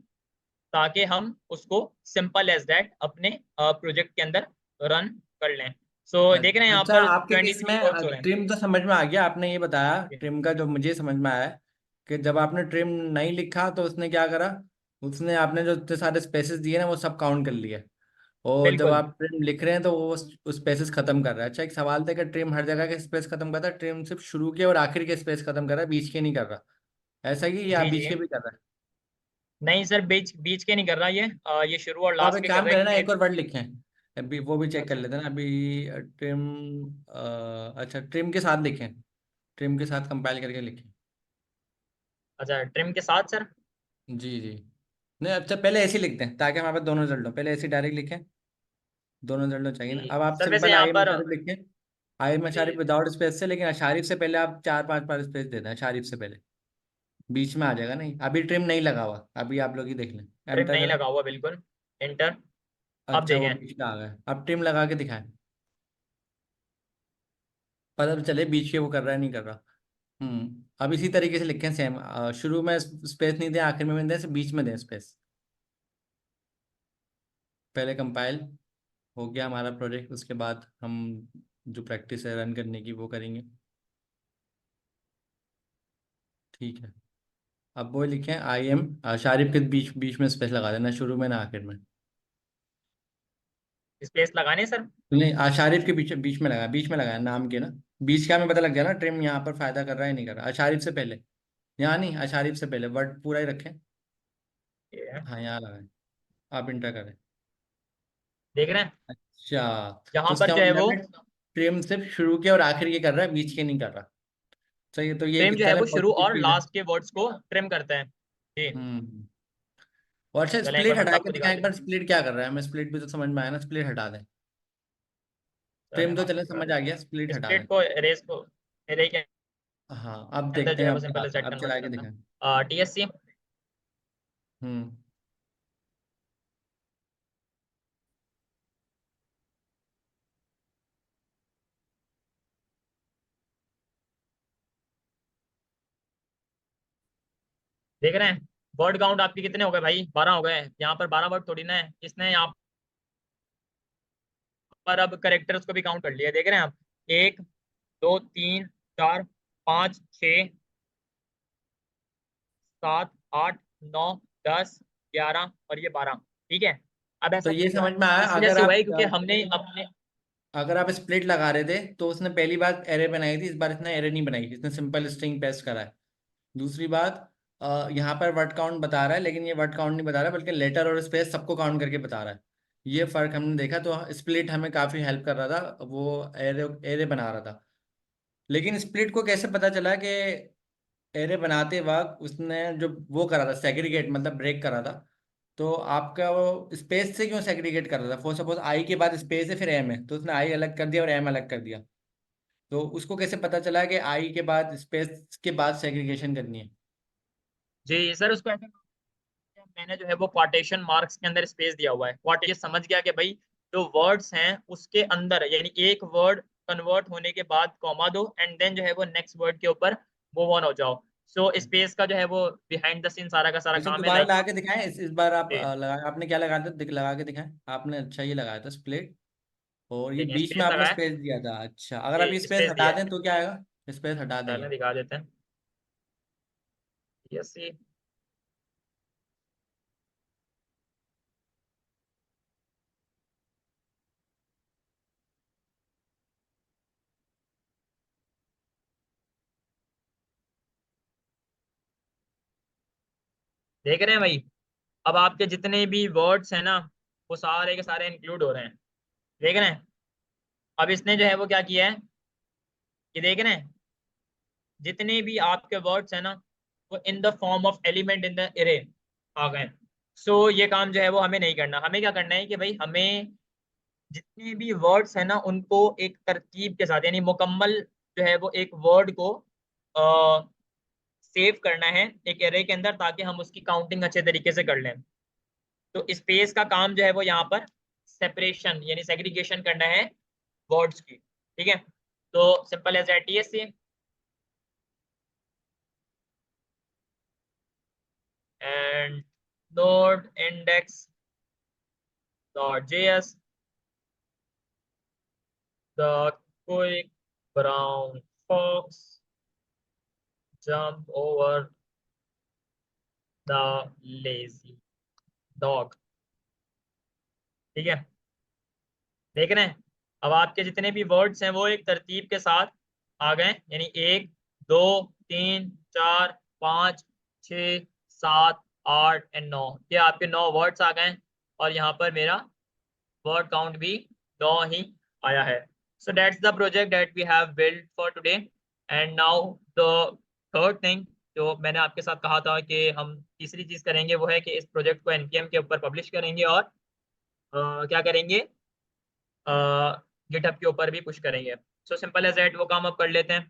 ताकि हम उसको सिंपल एज दैट अपने प्रोजेक्ट के अंदर रन कर लें। सो देख रहे हैं यहाँ अच्छा, पर आपके केस 23 वर्ड्स हो में रहे ट्रिम तो समझ में आ गया, आपने ये बताया हैं। ट्रिम का, जो मुझे समझ में आया है कि जब आपने ट्रिम नहीं लिखा तो उसने क्या करा, उसने आपने जो इतने सारे स्पेसेस दिए ना वो सब काउंट कर लिए, और जब बिल्कुल। आप ट्रिम लिख रहे हैं तो वो उस स्पेसेस खत्म कर रहा है। अच्छा, एक सवाल था कि ट्रिम हर जगह के स्पेस खत्म करता है, ट्रिम सिर्फ शुरू के और आखिर के स्पेस खत्म कर रहा है, बीच के नहीं कर रहा, ऐसा ही या जी बीच जी, के भी कर रहा है? नहीं सर, बीच बीच के नहीं कर रहा ये शुरू और तो आप लास्ट एक के कर काम रहा है करें ना, क्योंकि। एक और वर्ड लिखें, अभी वो भी चेक कर अच्छा लेते हैं ना अभी। ट्रिम, अच्छा ट्रिम के साथ लिखें, ट्रिम के साथ कंपाइल करके लिखें। अच्छा, ट्रिम के साथ सर। जी जी, नहीं अच्छा पहले ऐसे ही लिखते हैं ताकि हमारे पास दोनों रिजल्ट हो, पहले ऐसे डायरेक्ट लिखें, दोनों रिजल्ट हो चाहिए ना। जी अब आप सर, वैसे सिंपल यहाँ आई एम पर। अशारिफ लिखें, आई एम जी अशारिफ विदाउट स्पेस से, लेकिन अशारिफ से पहले आप 4-5 बार स्पेस देते हैं, अशारिफ से पहले बीच में आ जाएगा। नहीं, अभी ट्रिम नहीं लगा हुआ, अभी आप लोग ही देख लें, ट्रिम एंटर नहीं करें। लगा हुआ, बिल्कुल। एंटर। अब अच्छा, वो देखें। बीच में आ गया, अब ट्रिम लगा के दिखाएं, पता तो चले बीच के वो कर रहा है नहीं कर रहा। अब इसी तरीके से लिखें सेम, शुरू में स्पेस नहीं दें, आखिर में दें, बीच में दें स्पेस। पहले कंपाइल हो गया हमारा प्रोजेक्ट, उसके बाद हम जो प्रैक्टिस है रन करने की वो करेंगे। ठीक है, अब वो लिखें आई एम शारिफ के बीच बीच में स्पेस लगा देना, शुरू में ना आखिर में। स्पेस लगाने सर। नहीं, आशारिफ के बीच बीच में लगाया, बीच में लगाया नाम के ना, बीच का हमें पता लग गया ना ट्रिम यहाँ पर फायदा कर रहा है नहीं कर रहा। आशारिफ से पहले, यहाँ नहीं, आशारिफ से पहले वर्ड पूरा ही रखें। ये है। हाँ, यहाँ लगाएं, आप इंटर करें। देख रहे हैं अच्छा, तो यहाँ पर उसका जो है मतलब वो है ट्रिम सिर्फ शुरू के और आखिर के कर रहा है, बीच के नहीं कर रहा। सही, तो ये ट्रिम जो है चले वो शुरू पॉजिटिव और चीज है। लास्ट के वर्ड्स को ट्रिम करते हैं। जी। हम्म, और अच्छा चलें एक बार स्प्लिट मैं हटा के आपको दिखाएं दिखा एक बार, देता हूँ। स्प्लिट क्या कर रहा है, हमें स्प्लिट भी तो समझ में आया ना, स्प्लिट हटा दें। चलें ट्रिम मैं तो आपको चले दिखा समझ आ देता गया, स्प्लिट हूँ। हटा दें। स्प्लिट को एरेज को एरे के हाँ, अब अंदर देखते जो है हैं वो अब सिंपल चलाते हैं, सेट अब कन्वर्ट चला के करता दिखाएं। है। TSC। हम्म, देख रहे हैं वर्ड काउंट आपके कितने हो गए भाई? 12 हो गए। यहाँ पर 12 वर्ड थोड़ी ना है, इसने यहाँ पर अब करेक्टर्स को भी काउंट कर लिया। देख रहे हैं आप, 1 2 3 4 5 6 7 8 9 10 11 और ये 12। ठीक है। अब तो ऐसा ये क्यों हुआ समझ है? में आया, इस वजह से हुआ है क्योंकि हमने अपने। अगर आप स्प्लिट लगा रहे थे तो उसने पहली बार एरे बनाई थी, इस बार इसने एरे नहीं बनाई, इसने सिंपल स्ट्रिंग पेस्ट करा है। दूसरी बात, यहाँ पर वर्ड काउंट बता रहा है, लेकिन ये वर्ड काउंट नहीं बता रहा है, बल्कि लेटर और स्पेस सबको काउंट करके बता रहा है। ये फर्क हमने देखा, तो स्प्लिट हमें काफी हेल्प कर रहा था, वो एरे एरे बना रहा था। लेकिन स्प्लिट को कैसे पता चला कि एरे बनाते वक्त उसने जो वो करा था सेग्रीगेट, मतलब ब्रेक करा था, तो आपका वो स्पेस से क्यों सेग्रीगेट कर रहा था? फॉर सपोज आई के बाद स्पेस है फिर एम है, तो उसने आई अलग कर दिया और एम अलग कर दिया। तो उसको कैसे पता चला कि आई के बाद स्पेस के बाद सेग्रीगेशन करनी है? जी सर, उसको ऐसे मैंने जो है वो क्वाटेशन मार्क्स के अंदर स्पेस दिया हुआ है। क्वाटेशन समझ गया कि भाई जो वर्ड्स हैं उसके अंदर, यानी एक वर्ड कन्वर्ट होने के बाद कॉमा दो एंड देन जो है वो नेक्स्ट वर्ड के ऊपर मूव ऑन हो जाओ। सो स्पेस का जो है वो बिहाइंड द सीन सारा का सारा अच्छा, काम है, दोबारा लाइक। लगा के दिखाएं। इस बार आप लगा, आपने क्या लगाया था? लगा के दिखाएं। आपने अच्छा ये लगाया था स्प्लिट, और ये देखिए बीच में स्पेस आपने लगाया, स्पेस दिया था। अच्छा, अगर आप ये ये स्पेस स्पेस हटा दिया है। दें तो क्या आएगा? स्पेस हटा दें पहले ये। दिखा देते हैं। यस, ये देख रहे हैं भाई। अब आपके जितने भी वर्ड्स हैं ना, वो सारे के सारे इंक्लूड हो रहे हैं। देख रहे हैं? अब इसने जो है वो क्या किया है, ये देख रहे हैं, जितने भी आपके वर्ड्स हैं ना, वो in the form of element in the array आ गए। सो ये काम जो है वो हमें नहीं करना। हमें क्या करना है कि भाई हमें जितने भी वर्ड्स हैं ना उनको एक तरतीब के साथ, यानी मुकम्मल जो है वो एक वर्ड को सेव करना है एक एरे के अंदर, ताकि हम उसकी काउंटिंग अच्छे तरीके से कर लें। तो स्पेस का काम जो है वो यहाँ पर सेपरेशन यानी सेग्रीगेशन करना है वर्ड्स की। ठीक है, तो simple as that, TSC and node index dot js, the quick brown fox jump over the lazy dog। ठीक है, देख रहे हैं? अब आपके जितने भी वर्ड्स हैं वो एक तरतीब के साथ आ गए, यानी 1 2 3 4 5 6 7 8 और 9, ये आपके 9 वर्ड्स आ गए। और यहाँ पर मेरा word count भी 9 ही आया है। So that's the project that we have built for today. And now the third thing जो मैंने आपके साथ कहा था कि हम तीसरी चीज करेंगे, वो है कि इस प्रोजेक्ट को एनपीएम के ऊपर पब्लिश करेंगे और क्या करेंगे, गिटहब के ऊपर भी पुश करेंगे। सो सिंपल एज दैट, वो काम अब कर लेते हैं।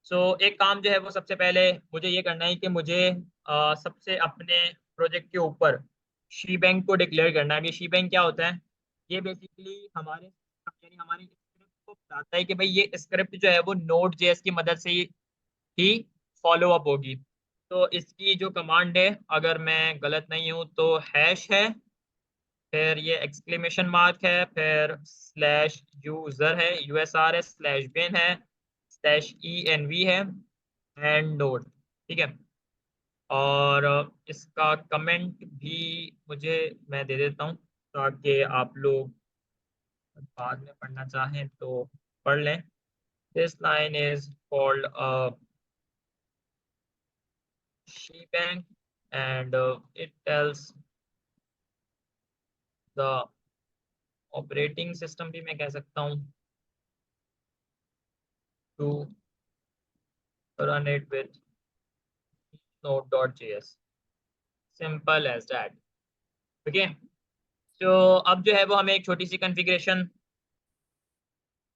सो एक काम जो है वो सबसे पहले मुझे ये करना है कि मुझे सबसे अपने प्रोजेक्ट के ऊपर शी बैंक को डिक्लेयर करना है। ये शी बैंक क्या होता है? ये बेसिकली हमारे यानी हमारी स्क्रिप्ट को बताता है कि भाई ये स्क्रिप्ट जो है वो नोड जेएस की मदद से ही फॉलो अप होगी। तो इसकी जो कमांड है, अगर मैं गलत नहीं हूँ तो हैश है, फिर ये एक्सक्लेमेशन मार्क है, फिर स्लैश यूजर है, यूएसआर है, स्लैश बिन है, स्लैश ईएनवी है, एंड नोड। ठीक है, और इसका कमेंट भी मुझे मैं दे देता हूँ ताकि आप लोग बाद में पढ़ना चाहें तो पढ़ लें। This line is called shebang and it tells the operating system भी मैं कह सकता हूँ to run it with node.js, simple as that. Okay, तो अब जो है वो हमें एक छोटी सी कॉन्फ़िगरेशन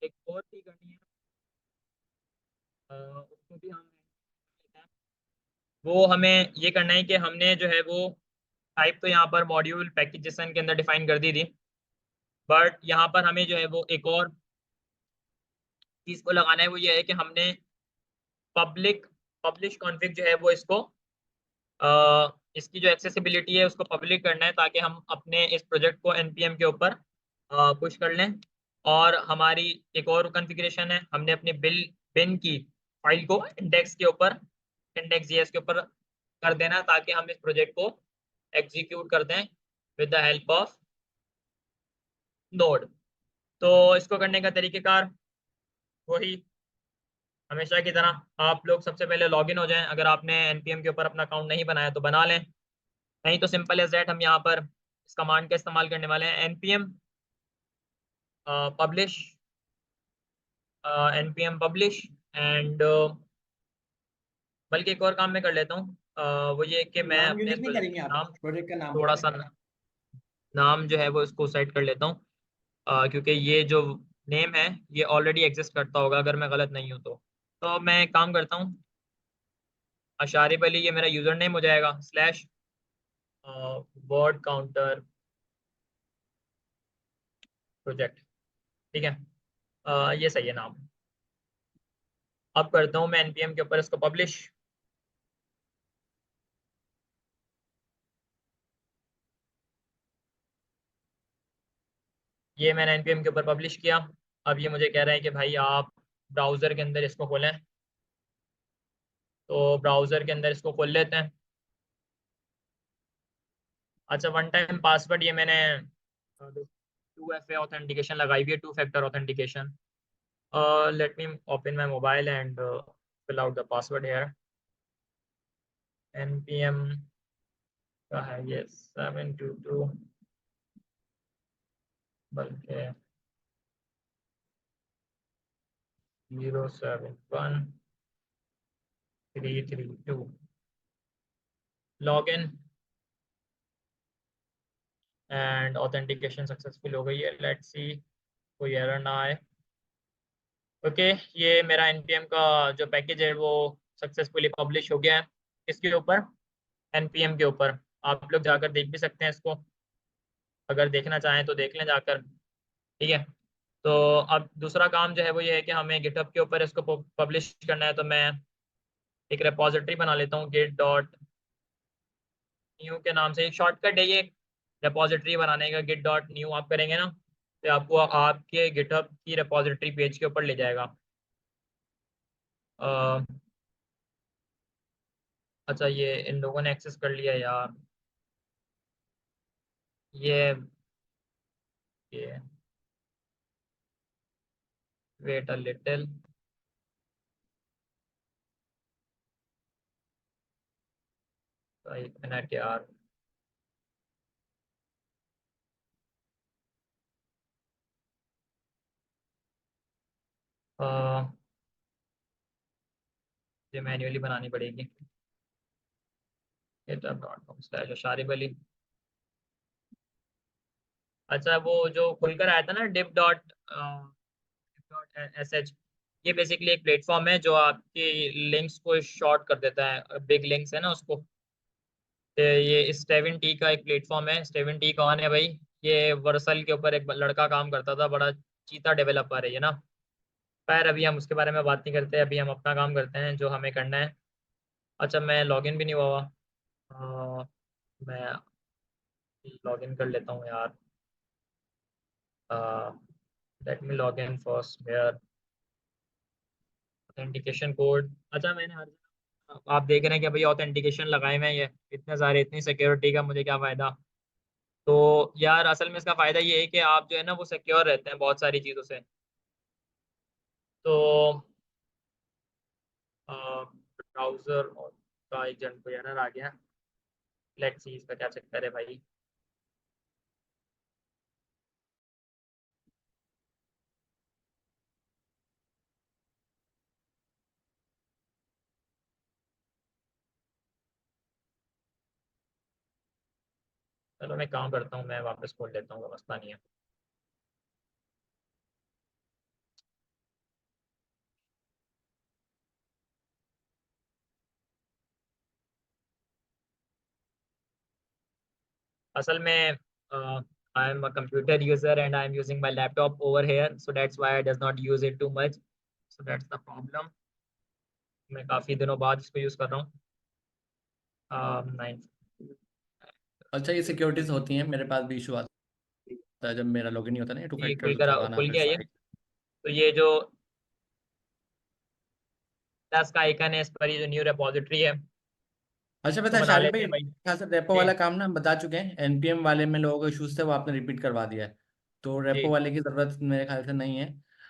एक और भी करनी है, उसको भी हम लेते हैं। वो हमें ये करना है कि हमने जो है वो टाइप तो यहाँ पर मॉड्यूल पैकेजेसन के अंदर डिफाइन कर दी थी, बट यहाँ पर हमें जो है वो एक और चीज़ को लगाना है। वो ये है कि हमने पब्लिश कॉन्फ़िग जो है वो इसको इसकी जो एक्सेसिबिलिटी है उसको पब्लिक करना है, ताकि हम अपने इस प्रोजेक्ट को एनपीएम के ऊपर पुश कर लें। और हमारी एक और कॉन्फ़िगरेशन है, हमने अपने बिन की फाइल को इंडेक्स के ऊपर, इंडेक्स जेएस के ऊपर कर देना, ताकि हम इस प्रोजेक्ट को एग्जीक्यूट कर दें with the help of node. तो इसको करने का तरीकेकार वही हमेशा की तरह, आप लोग सबसे पहले लॉगिन हो जाएं। अगर आपने एनपीएम के ऊपर अपना अकाउंट नहीं बनाया तो बना लें, नहीं तो सिंपल एज दैट हम यहाँ पर इस कमांड का इस्तेमाल करने वाले हैं, npm publish, npm publish and बल्कि एक और काम मैं कर लेता हूँ, वो ये कि मैं नाम अपने यूनिक इस नहीं प्रोजेक्ट करेंगे का आप? नाम प्रोजेक्ट का थोड़ा सा नाम जो है वो इसको सेट कर लेता हूँ, क्योंकि ये जो नेम है ये ऑलरेडी एग्जिस्ट करता होगा अगर मैं गलत नहीं हूँ तो मैं एक काम करता हूँ, अशारिब अली ये मेरा यूजर नेम हो जाएगा, स्लैश वर्ड काउंटर प्रोजेक्ट। ठीक है, ये सही है नाम। अब करता हूँ मैं npm के ऊपर इसको पब्लिश। ये मैंने npm के ऊपर पब्लिश किया। अब ये मुझे कह रहा है कि भाई आप ब्राउज़र के अंदर इसको खोलें, तो ब्राउज़र के अंदर इसको खोल लेते हैं। अच्छा, वन टाइम पासवर्ड ये मैंने 2FA ऑथेंटिकेशन लगाई हुई है, 2 factor authentication. Let me open my mobile and fill out the password here. npm का है ये 722 बल्कि 071332 log in and authentication successful हो गई है। लेट्स सी कोई एरर ना आए। ओके, ये मेरा npm का जो पैकेज है वो सक्सेसफुली पब्लिश हो गया है। इसके ऊपर npm के ऊपर आप लोग जाकर देख भी सकते हैं इसको, अगर देखना चाहें तो देख लें जाकर। ठीक है, तो अब दूसरा काम जो है वो ये है कि हमें गिटहब के ऊपर इसको पब्लिश करना है। तो मैं एक रेपॉजिटरी बना लेता हूँ, git डॉट न्यू के नाम से। एक शॉर्टकट है ये रेपॉजिटरी बनाने का, git डॉट न्यू आप करेंगे ना तो आपको आपके गिटहब की रेपॉजिटरी पेज के ऊपर ले जाएगा। अ, अच्छा, ये इन लोगों ने एक्सेस कर लिया यार। ये वेट अ लिटिल। एक मिनट यार। अ, ये मैन्युअली बनानी पड़ेगी। github.com/शारिब अली। अच्छा, वो जो खुलकर आया था ना div डॉट sh, ये बेसिकली एक प्लेटफॉर्म है जो आपकी लिंक्स को शॉर्ट कर देता है, बिग लिंक्स है ना उसको। तो ये स्टेवन टी का एक प्लेटफॉर्म है। स्टेवन टी कौन है भाई? ये वर्सल के ऊपर एक लड़का काम करता था, बड़ा चीता डेवलपर है ये ना। खैर अभी हम उसके बारे में बात नहीं करते, अभी हम अपना काम करते हैं जो हमें करना है। अच्छा, मैं लॉगिन भी नहीं हुआ। मैं लॉगिन कर लेता हूँ यार। Let me log in first mayor authentication code. अच्छा, मैंने हर आप देख रहे हैं कि भाई ऑथेंटिकेशन लगाए हुए हैं, ये इतने सारे, इतनी सिक्योरिटी का मुझे क्या फ़ायदा। तो यार असल में इसका फ़ायदा ये है कि आप जो है ना वो सिक्योर रहते हैं बहुत सारी चीज़ों से। तो ब्राउज़र का एक जन को एरर आ गया। लेट्स सी इसका क्या चक्कर है भाई। चलो मैं काम करता हूँ, मैं वापस खोल लेता हूँ, मसला नहीं है। असल में I am a computer user and I am using my laptop over here, so that's why I does not use it too much. So that's the problem. मैं काफ़ी दिनों बाद इसको यूज़ कर रहा हूँ। 9। अच्छा, ये सिक्योरिटीज होती हैं, मेरे पास भी इशू आता है जब मेरा लॉगिन नहीं होता ना, टू ये फैक्टर लगाना खुल फिर गया ये। सारी। तो ये जो प्लस का आइकन है इस पर, ये जो न्यू रिपोजिटरी है अच्छा, पता इसको है बना शारिब लेते भाई, हैं भाई। ख्याल से रेपो जी वाला काम ना हम बता चुके हैं, एनपीएम वाले में लोगों के इशूज थे वो आपने रिपीट करवा दिया है, तो रेपो जी वाले की जरूरत मेरे ख्याल से नहीं है।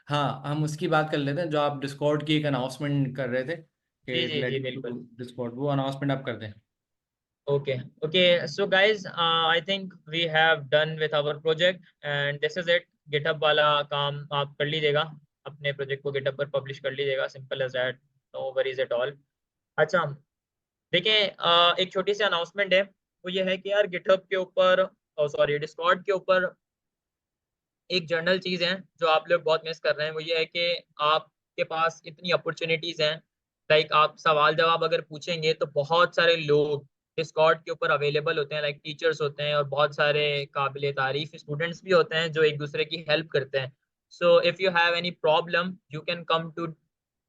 हाँ, हम उसकी बात कर लेते हैं जो आप डिस्कॉर्ड की एक अनाउंसमेंट कर रहे थे कि जी जी जी रिलेटिंग बिल्कुल। टू डिस्कॉर्ड, वो अनाउंसमेंट आप कर दें। Okay okay, so guys I think we have done with our project and this is it. GitHub वाला काम आप कर लीजिएगा, अपने प्रोजेक्ट को गिटहब पर पब्लिश कर लीजिएगा, simple as that, no worries at all. अच्छा, देखिए एक छोटी सी अनाउंसमेंट है, वो ये है कि यार गिटहब के ऊपर, सॉरी डिस्कॉर्ड के ऊपर एक जनरल चीज है जो आप लोग बहुत मिस कर रहे हैं, वो ये है कि आपके पास इतनी अपॉर्चुनिटीज हैं। लाइक आप सवाल जवाब अगर पूछेंगे तो बहुत सारे लोग डिस्कॉर्ड के ऊपर अवेलेबल होते हैं, लाइक टीचर्स होते हैं और बहुत सारे काबिल तारीफ स्टूडेंट्स भी होते हैं जो एक दूसरे की हेल्प करते हैं। So if you have any problem you can come to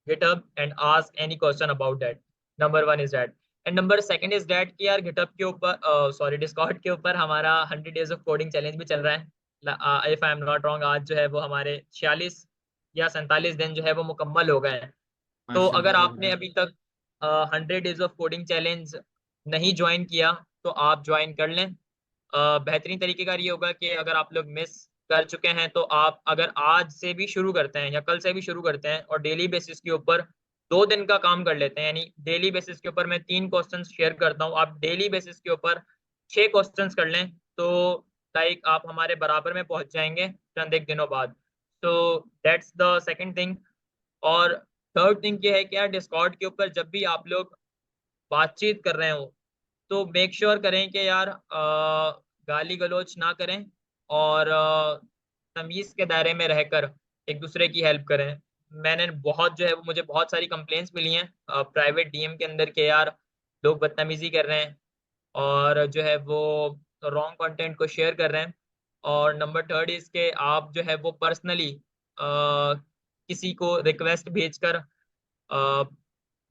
GitHub and ask any question about that. Number one is that. And number second is that कि यार GitHub के ऊपर सॉरी Discord के ऊपर हमारा 100 days of coding challenge भी चल रहा है। If I am not wrong, आज जो है वो हमारे 46 या 47 दिन जो है वो मुकम्मल हो गए हैं। तो अगर माशाल्लाह आपने अभी तक 100 डेज ऑफ कोडिंग चैलेंज नहीं ज्वाइन किया तो आप ज्वाइन कर लें। बेहतरीन तरीके का ये होगा कि अगर आप लोग मिस कर चुके हैं तो आप अगर आज से भी शुरू करते हैं या कल से भी शुरू करते हैं और डेली बेसिस के ऊपर 2 दिन का काम कर लेते हैं, यानी डेली बेसिस के ऊपर मैं 3 क्वेश्चन शेयर करता हूँ, आप डेली बेसिस के ऊपर 6 क्वेश्चन कर लें तो लाइक आप हमारे बराबर में पहुंच जाएंगे चंद एक दिनों बाद। तो दैट्स द सेकंड थिंग। और थर्ड थिंग ये है कि यार डिस्कॉर्ड के ऊपर जब भी आप लोग बातचीत कर रहे हो तो मेक श्योर करें कि यार गाली गलौज ना करें और तमीज के दायरे में रहकर एक दूसरे की हेल्प करें। मैंने बहुत जो है वो मुझे बहुत सारी कंप्लेंट्स मिली हैं प्राइवेट डीएम के अंदर के यार लोग बदतमीजी कर रहे हैं और जो है वो रॉन्ग कंटेंट को शेयर कर रहे हैं। और नंबर थर्ड इज के आप जो है वो पर्सनली किसी को रिक्वेस्ट भेजकर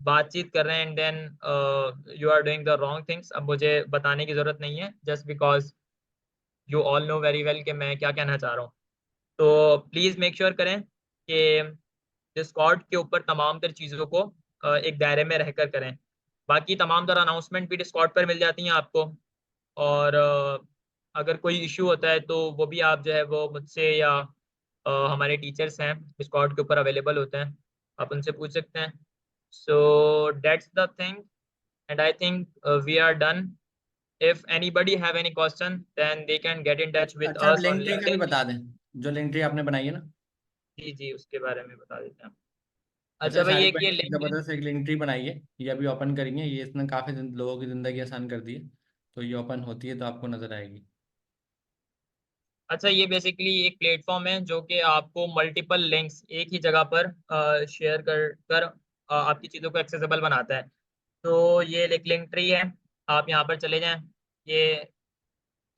बातचीत कर रहे हैं and then you are doing the wrong things. अब मुझे बताने की जरूरत नहीं है, just because you all know very well कि मैं क्या कहना चाह रहा हूँ। तो प्लीज मेक श्योर करें कि डिस्कॉर्ड के ऊपर तमाम तर चीज़ों को एक दायरे में रहकर करें। बाकी तमाम तर अनाउंसमेंट भी डिस्कॉर्ड पर मिल जाती हैं आपको। और अगर कोई इशू होता है तो वो भी आप जो है वो मुझसे या हमारे टीचर्स हैं डिस्कॉर्ड के ऊपर अवेलेबल होते हैं, आप उनसे पूछ सकते हैं। So that's the thing, and I think we are done. If anybody have any question, then they can get in touch with अच्छा, आप us on लिंक ट्री का भी LinkedIn। बता दें, जो लिंक ट्री आपने बनाई है ना। जी जी, उसके बारे में बता देते हैं। अच्छा, अच्छा भाई, शारिक एक भाई ये ने एक LinkedIn। जबरदस्त एक लिंक ट्री बनाई है, ये अभी ओपन करेंगे, ये इसने काफी लोगों की जिंदगी आसान कर दी है। तो ये ओपन होती है तो आपको नजर आएगी। अच्छा, ये बेसिकली एक प्लेटफॉर्म है जो कि आपको मल्टीपल लिंक्स एक ही जगह पर शेयर कर आपकी चीज़ों को एक्सेसिबल बनाता है। तो ये एक लिंक ट्री है, आप यहाँ पर चले जाएं। ये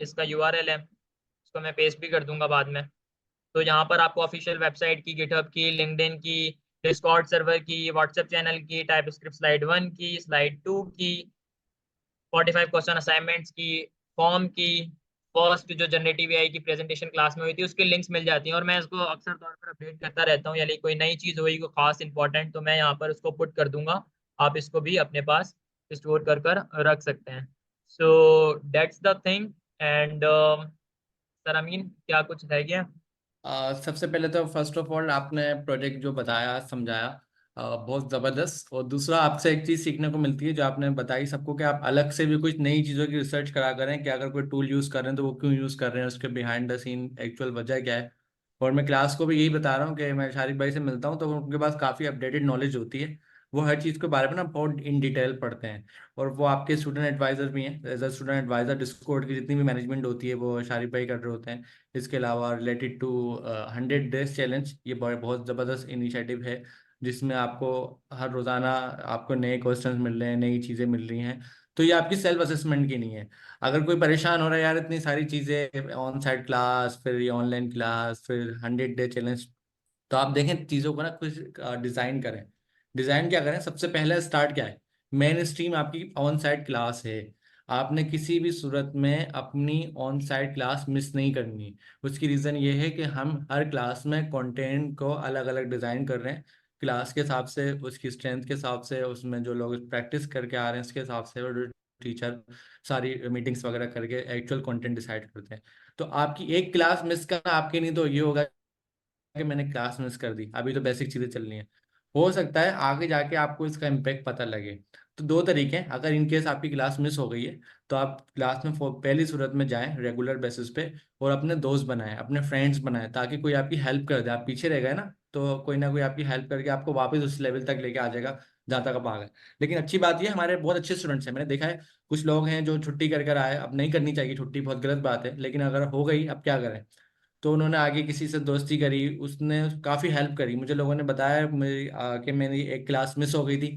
इसका URL है, इसको मैं पेस्ट भी कर दूंगा बाद में। तो यहाँ पर आपको ऑफिशियल वेबसाइट की, गिटहब की, लिंक्डइन की, डिस्कॉर्ड सर्वर की, व्हाट्सएप चैनल की, टाइपस्क्रिप्ट स्लाइड 1 की, स्लाइड 2 की, 45 क्वेश्चन असाइनमेंट्स की, फॉर्म की, फर्स्ट जो जनरेटिव एआई की प्रेजेंटेशन क्लास में हुई थी उसकी लिंक्स मिल जाती हैं। और मैं इसको अक्सर तौर पर अपडेट करता रहता हूँ, यानी कोई नई चीज़ होगी कोई खास इंपॉर्टेंट तो मैं यहाँ पर उसको पुट कर दूंगा। आप इसको भी अपने पास स्टोर कर रख सकते हैं। So that's the thing. And sir Amin, क्या कुछ रह गया? सबसे पहले तो फर्स्ट ऑफ ऑल आपने प्रोजेक्ट जो बताया समझाया बहुत ज़बरदस्त। और दूसरा, आपसे एक चीज़ सीखने को मिलती है जो आपने बताई सबको, कि आप अलग से भी कुछ नई चीज़ों की रिसर्च करा करें कि अगर कोई टूल यूज़ कर रहे हैं तो वो क्यों यूज़ कर रहे हैं, उसके बिहाइंड द सीन एक्चुअल वजह क्या है। और मैं क्लास को भी यही बता रहा हूँ कि मैं शारिक भाई से मिलता हूँ तो उनके पास काफ़ी अपडेटेड नॉलेज होती है। वो हर चीज़ के बारे में ना बहुत इन डिटेल पढ़ते हैं। और वो आपके स्टूडेंट एडवाइज़र भी हैं, as a student advisor Discord की जितनी भी मैनेजमेंट होती है वो शारिक भाई कर रहे होते हैं। इसके अलावा रिलेटेड टू 100 डेज चैलेंज, ये बहुत ज़बरदस्त इनिशिएटिव है जिसमें आपको हर रोज़ाना आपको नए क्वेश्चंस मिल रहे हैं, नई चीज़ें मिल रही हैं। तो ये आपकी सेल्फ असेसमेंट की नहीं है। अगर कोई परेशान हो रहा है यार इतनी सारी चीज़ें, ऑन साइट क्लास, फिर ये ऑनलाइन क्लास, फिर 100 डे चैलेंज, तो आप देखें चीज़ों को ना कुछ डिज़ाइन करें। डिज़ाइन क्या करें, सबसे पहले स्टार्ट क्या है, मेन स्ट्रीम आपकी ऑन साइट क्लास है। आपने किसी भी सूरत में अपनी ऑन साइट क्लास मिस नहीं करनी। उसकी रीज़न ये है कि हम हर क्लास में कंटेंट को अलग अलग डिज़ाइन कर रहे हैं, क्लास के हिसाब से, उसकी स्ट्रेंथ के हिसाब से, उसमें जो लोग प्रैक्टिस करके आ रहे हैं उसके हिसाब से, और टीचर सारी मीटिंग्स वगैरह करके एक्चुअल कंटेंट डिसाइड करते हैं। तो आपकी एक क्लास मिस करना आपके नहीं तो ये होगा कि मैंने क्लास मिस कर दी, अभी तो बेसिक चीज़ें चलनी है। हो सकता है आगे जाके आपको इसका इम्पेक्ट पता लगे। तो दो तरीके हैं, अगर इन केस आपकी क्लास मिस हो गई है तो आप क्लास में पहली सूरत में जाएं रेगुलर बेसिस पे, और अपने दोस्त बनाएं, अपने फ्रेंड्स बनाएं, ताकि कोई आपकी हेल्प कर दे। आप पीछे रह गए ना, तो कोई ना कोई आपकी हेल्प करके आपको वापस उस लेवल तक लेके आ जाएगा जहाँ तक आप आ गए। लेकिन अच्छी बात ये, हमारे बहुत अच्छे स्टूडेंट्स हैं, मैंने देखा है कुछ लोग हैं जो छुट्टी कर कर आए। अब नहीं करनी चाहिए छुट्टी, बहुत गलत बात है, लेकिन अगर हो गई अब क्या करें। तो उन्होंने आगे किसी से दोस्ती करी, उसने काफ़ी हेल्प करी। मुझे लोगों ने बताया कि मेरी एक क्लास मिस हो गई थी,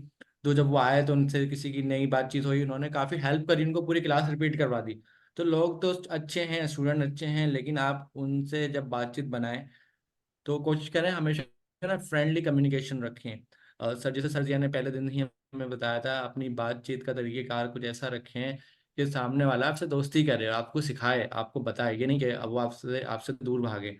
तो जब वो आए तो उनसे किसी की नई बातचीत हुई, उन्होंने काफ़ी हेल्प करी, उनको पूरी क्लास रिपीट करवा दी। तो लोग तो अच्छे हैं, स्टूडेंट अच्छे हैं, लेकिन आप उनसे जब बातचीत बनाएं तो कोशिश करें हमेशा ना फ्रेंडली कम्युनिकेशन रखें। सर, जैसे सर जी ने पहले दिन ही हमें बताया था, अपनी बातचीत का तरीकेकार कुछ ऐसा रखें कि सामने वाला आपसे दोस्ती करे, आपको सिखाए, आपको बताए, ये नहीं कि अब वो आपसे आपसे दूर भागे।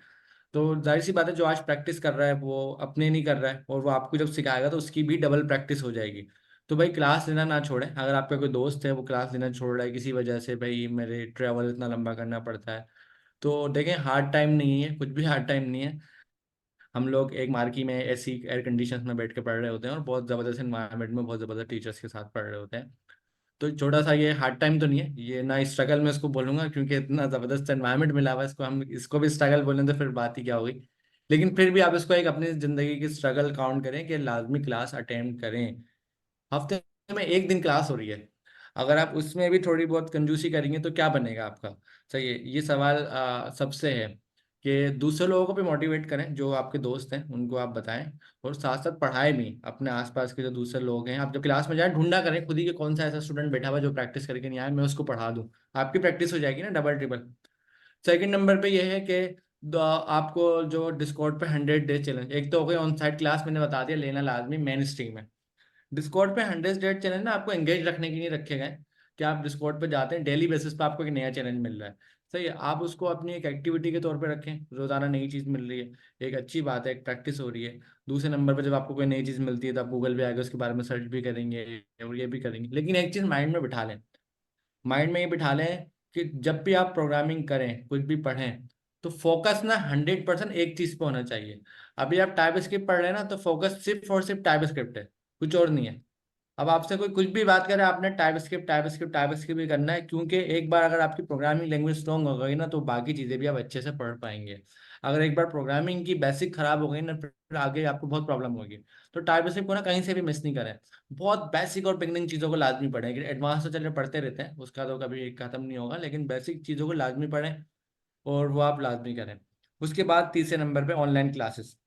तो जाहिर सी बात है, जो आज प्रैक्टिस कर रहा है वो अपने नहीं कर रहा है, और वो आपको जब सिखाएगा तो उसकी भी डबल प्रैक्टिस हो जाएगी। तो भाई क्लास लेना ना छोड़ें। अगर आपका कोई दोस्त है वो क्लास लेना छोड़ रहा है किसी वजह से, भाई मेरे ट्रैवल इतना लंबा करना पड़ता है, तो देखें हार्ड टाइम नहीं है, कुछ भी हार्ड टाइम नहीं है। हम लोग एक मार्की में ऐसी एयर कंडीशंस में बैठ के पढ़ रहे होते हैं, और बहुत ज़बरदस्त इन्वायरमेंट में बहुत ज़बरदस्त टीचर्स के साथ पढ़ रहे होते हैं। तो छोटा सा ये हार्ड टाइम तो नहीं है, ये ना स्ट्रगल में इसको बोलूंगा, क्योंकि इतना ज़बरदस्त एनवायरनमेंट मिला हुआ है, इसको हम इसको भी स्ट्रगल बोलें तो फिर बात ही क्या होगी। लेकिन फिर भी आप इसको एक अपनी ज़िंदगी की स्ट्रगल काउंट करें कि लाजमी क्लास अटेम्प्ट करें। हफ्ते में एक दिन क्लास हो रही है, अगर आप उसमें भी थोड़ी बहुत कंजूसी करेंगे तो क्या बनेगा आपका। सही है, ये सवाल सबसे है कि दूसरे लोगों को भी मोटिवेट करें, जो आपके दोस्त हैं उनको आप बताएं, और साथ साथ पढ़ाएं भी। अपने आसपास के जो दूसरे लोग हैं, आप जब क्लास में जाएं ढूंढा करें खुद ही कि कौन सा ऐसा स्टूडेंट बैठा हुआ है जो प्रैक्टिस करके नहीं आया, मैं उसको पढ़ा दूं। आपकी प्रैक्टिस हो जाएगी ना डबल ट्रिपल। सेकंड नंबर पे यह है कि आपको जो डिस्कॉर्ड पे 100 डे चैलेंज, एक तो हो गया ऑन साइट क्लास, मैंने बता दिया लेना लाजमी मेन स्ट्रीम है। डिस्कॉर्ड पे 100 डेट चैलेंज ना आपको एंगेज रखने के लिए रखे गए, कि आप डिस्कॉर्ड पे जाते हैं डेली बेसिस पे आपको एक नया चैलेंज मिल रहा है। सही है, आप उसको अपनी एक एक्टिविटी के तौर पे रखें, रोजाना नई चीज़ मिल रही है, एक अच्छी बात है, एक प्रैक्टिस हो रही है। दूसरे नंबर पे जब आपको कोई नई चीज़ मिलती है तो आप गूगल पे आगे उसके बारे में सर्च भी करेंगे और ये भी करेंगे। लेकिन एक चीज़ माइंड में बिठा लें, माइंड में ये बिठा लें कि जब भी आप प्रोग्रामिंग करें, कुछ भी पढ़ें, तो फोकस ना 100% एक चीज़ पे होना चाहिए। अभी आप टाइप स्क्रिप्ट पढ़ रहे हैं ना, तो फोकस सिर्फ और सिर्फ टाइप स्क्रिप्ट है, कुछ और नहीं है। अब आपसे कोई कुछ भी बात करे, आपने type script type script type script भी करना है, क्योंकि एक बार अगर आपकी प्रोग्रामिंग लैंग्वेज स्ट्रॉन्ग हो गई ना, तो बाकी चीज़ें भी आप अच्छे से पढ़ पाएंगे। अगर एक बार प्रोग्रामिंग की बेसिक खराब हो गई ना, फिर आगे आपको बहुत प्रॉब्लम होगी। तो टाइप स्क्रिप्ट को ना कहीं से भी मिस नहीं करें, बहुत बेसिक और बिगनिंग चीज़ों को लाजमी पढ़ें। एडवांस तो चलिए पढ़ते रहते हैं, उसका तो कभी खत्म नहीं होगा, लेकिन बेसिक चीज़ों को लाजमी पढ़ें, और वो आप लाजमी करें। उसके बाद तीसरे नंबर पे ऑनलाइन क्लासेस।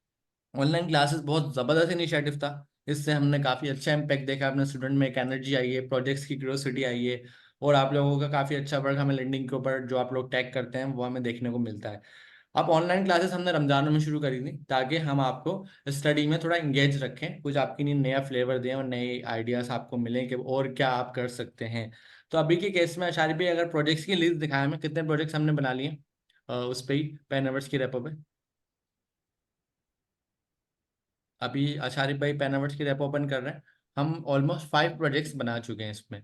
ऑनलाइन क्लासेस बहुत ज़बरदस्त इनिशिएटिव था, इससे हमने काफ़ी अच्छा इम्पैक्ट देखा, अपने स्टूडेंट में एक एनर्जी आई है, प्रोजेक्ट्स की क्यूरियोसिटी आई है, और आप लोगों का काफ़ी अच्छा वर्क हमें लैंडिंग के ऊपर जो आप लोग टैग करते हैं वो हमें देखने को मिलता है। अब ऑनलाइन क्लासेस हमने रमज़ान में शुरू करी थी, ताकि हम आपको स्टडी में थोड़ा इंगेज रखें, कुछ आपके लिए नया फ्लेवर दें और नए आइडियाज़ आपको मिलें कि और क्या आप कर सकते हैं। तो अभी के केस में अशारी भाई अगर प्रोजेक्ट्स की लिस्ट दिखाएं हमें, कितने प्रोजेक्ट्स हमने बना लिए उस पर ही पेन आवर्स की रेपो पे। अभी आशारिफ भाई पेनावर्ट्स की रेपो ओपन कर रहे हैं, हम ऑलमोस्ट 5 प्रोजेक्ट्स बना चुके हैं इसमें।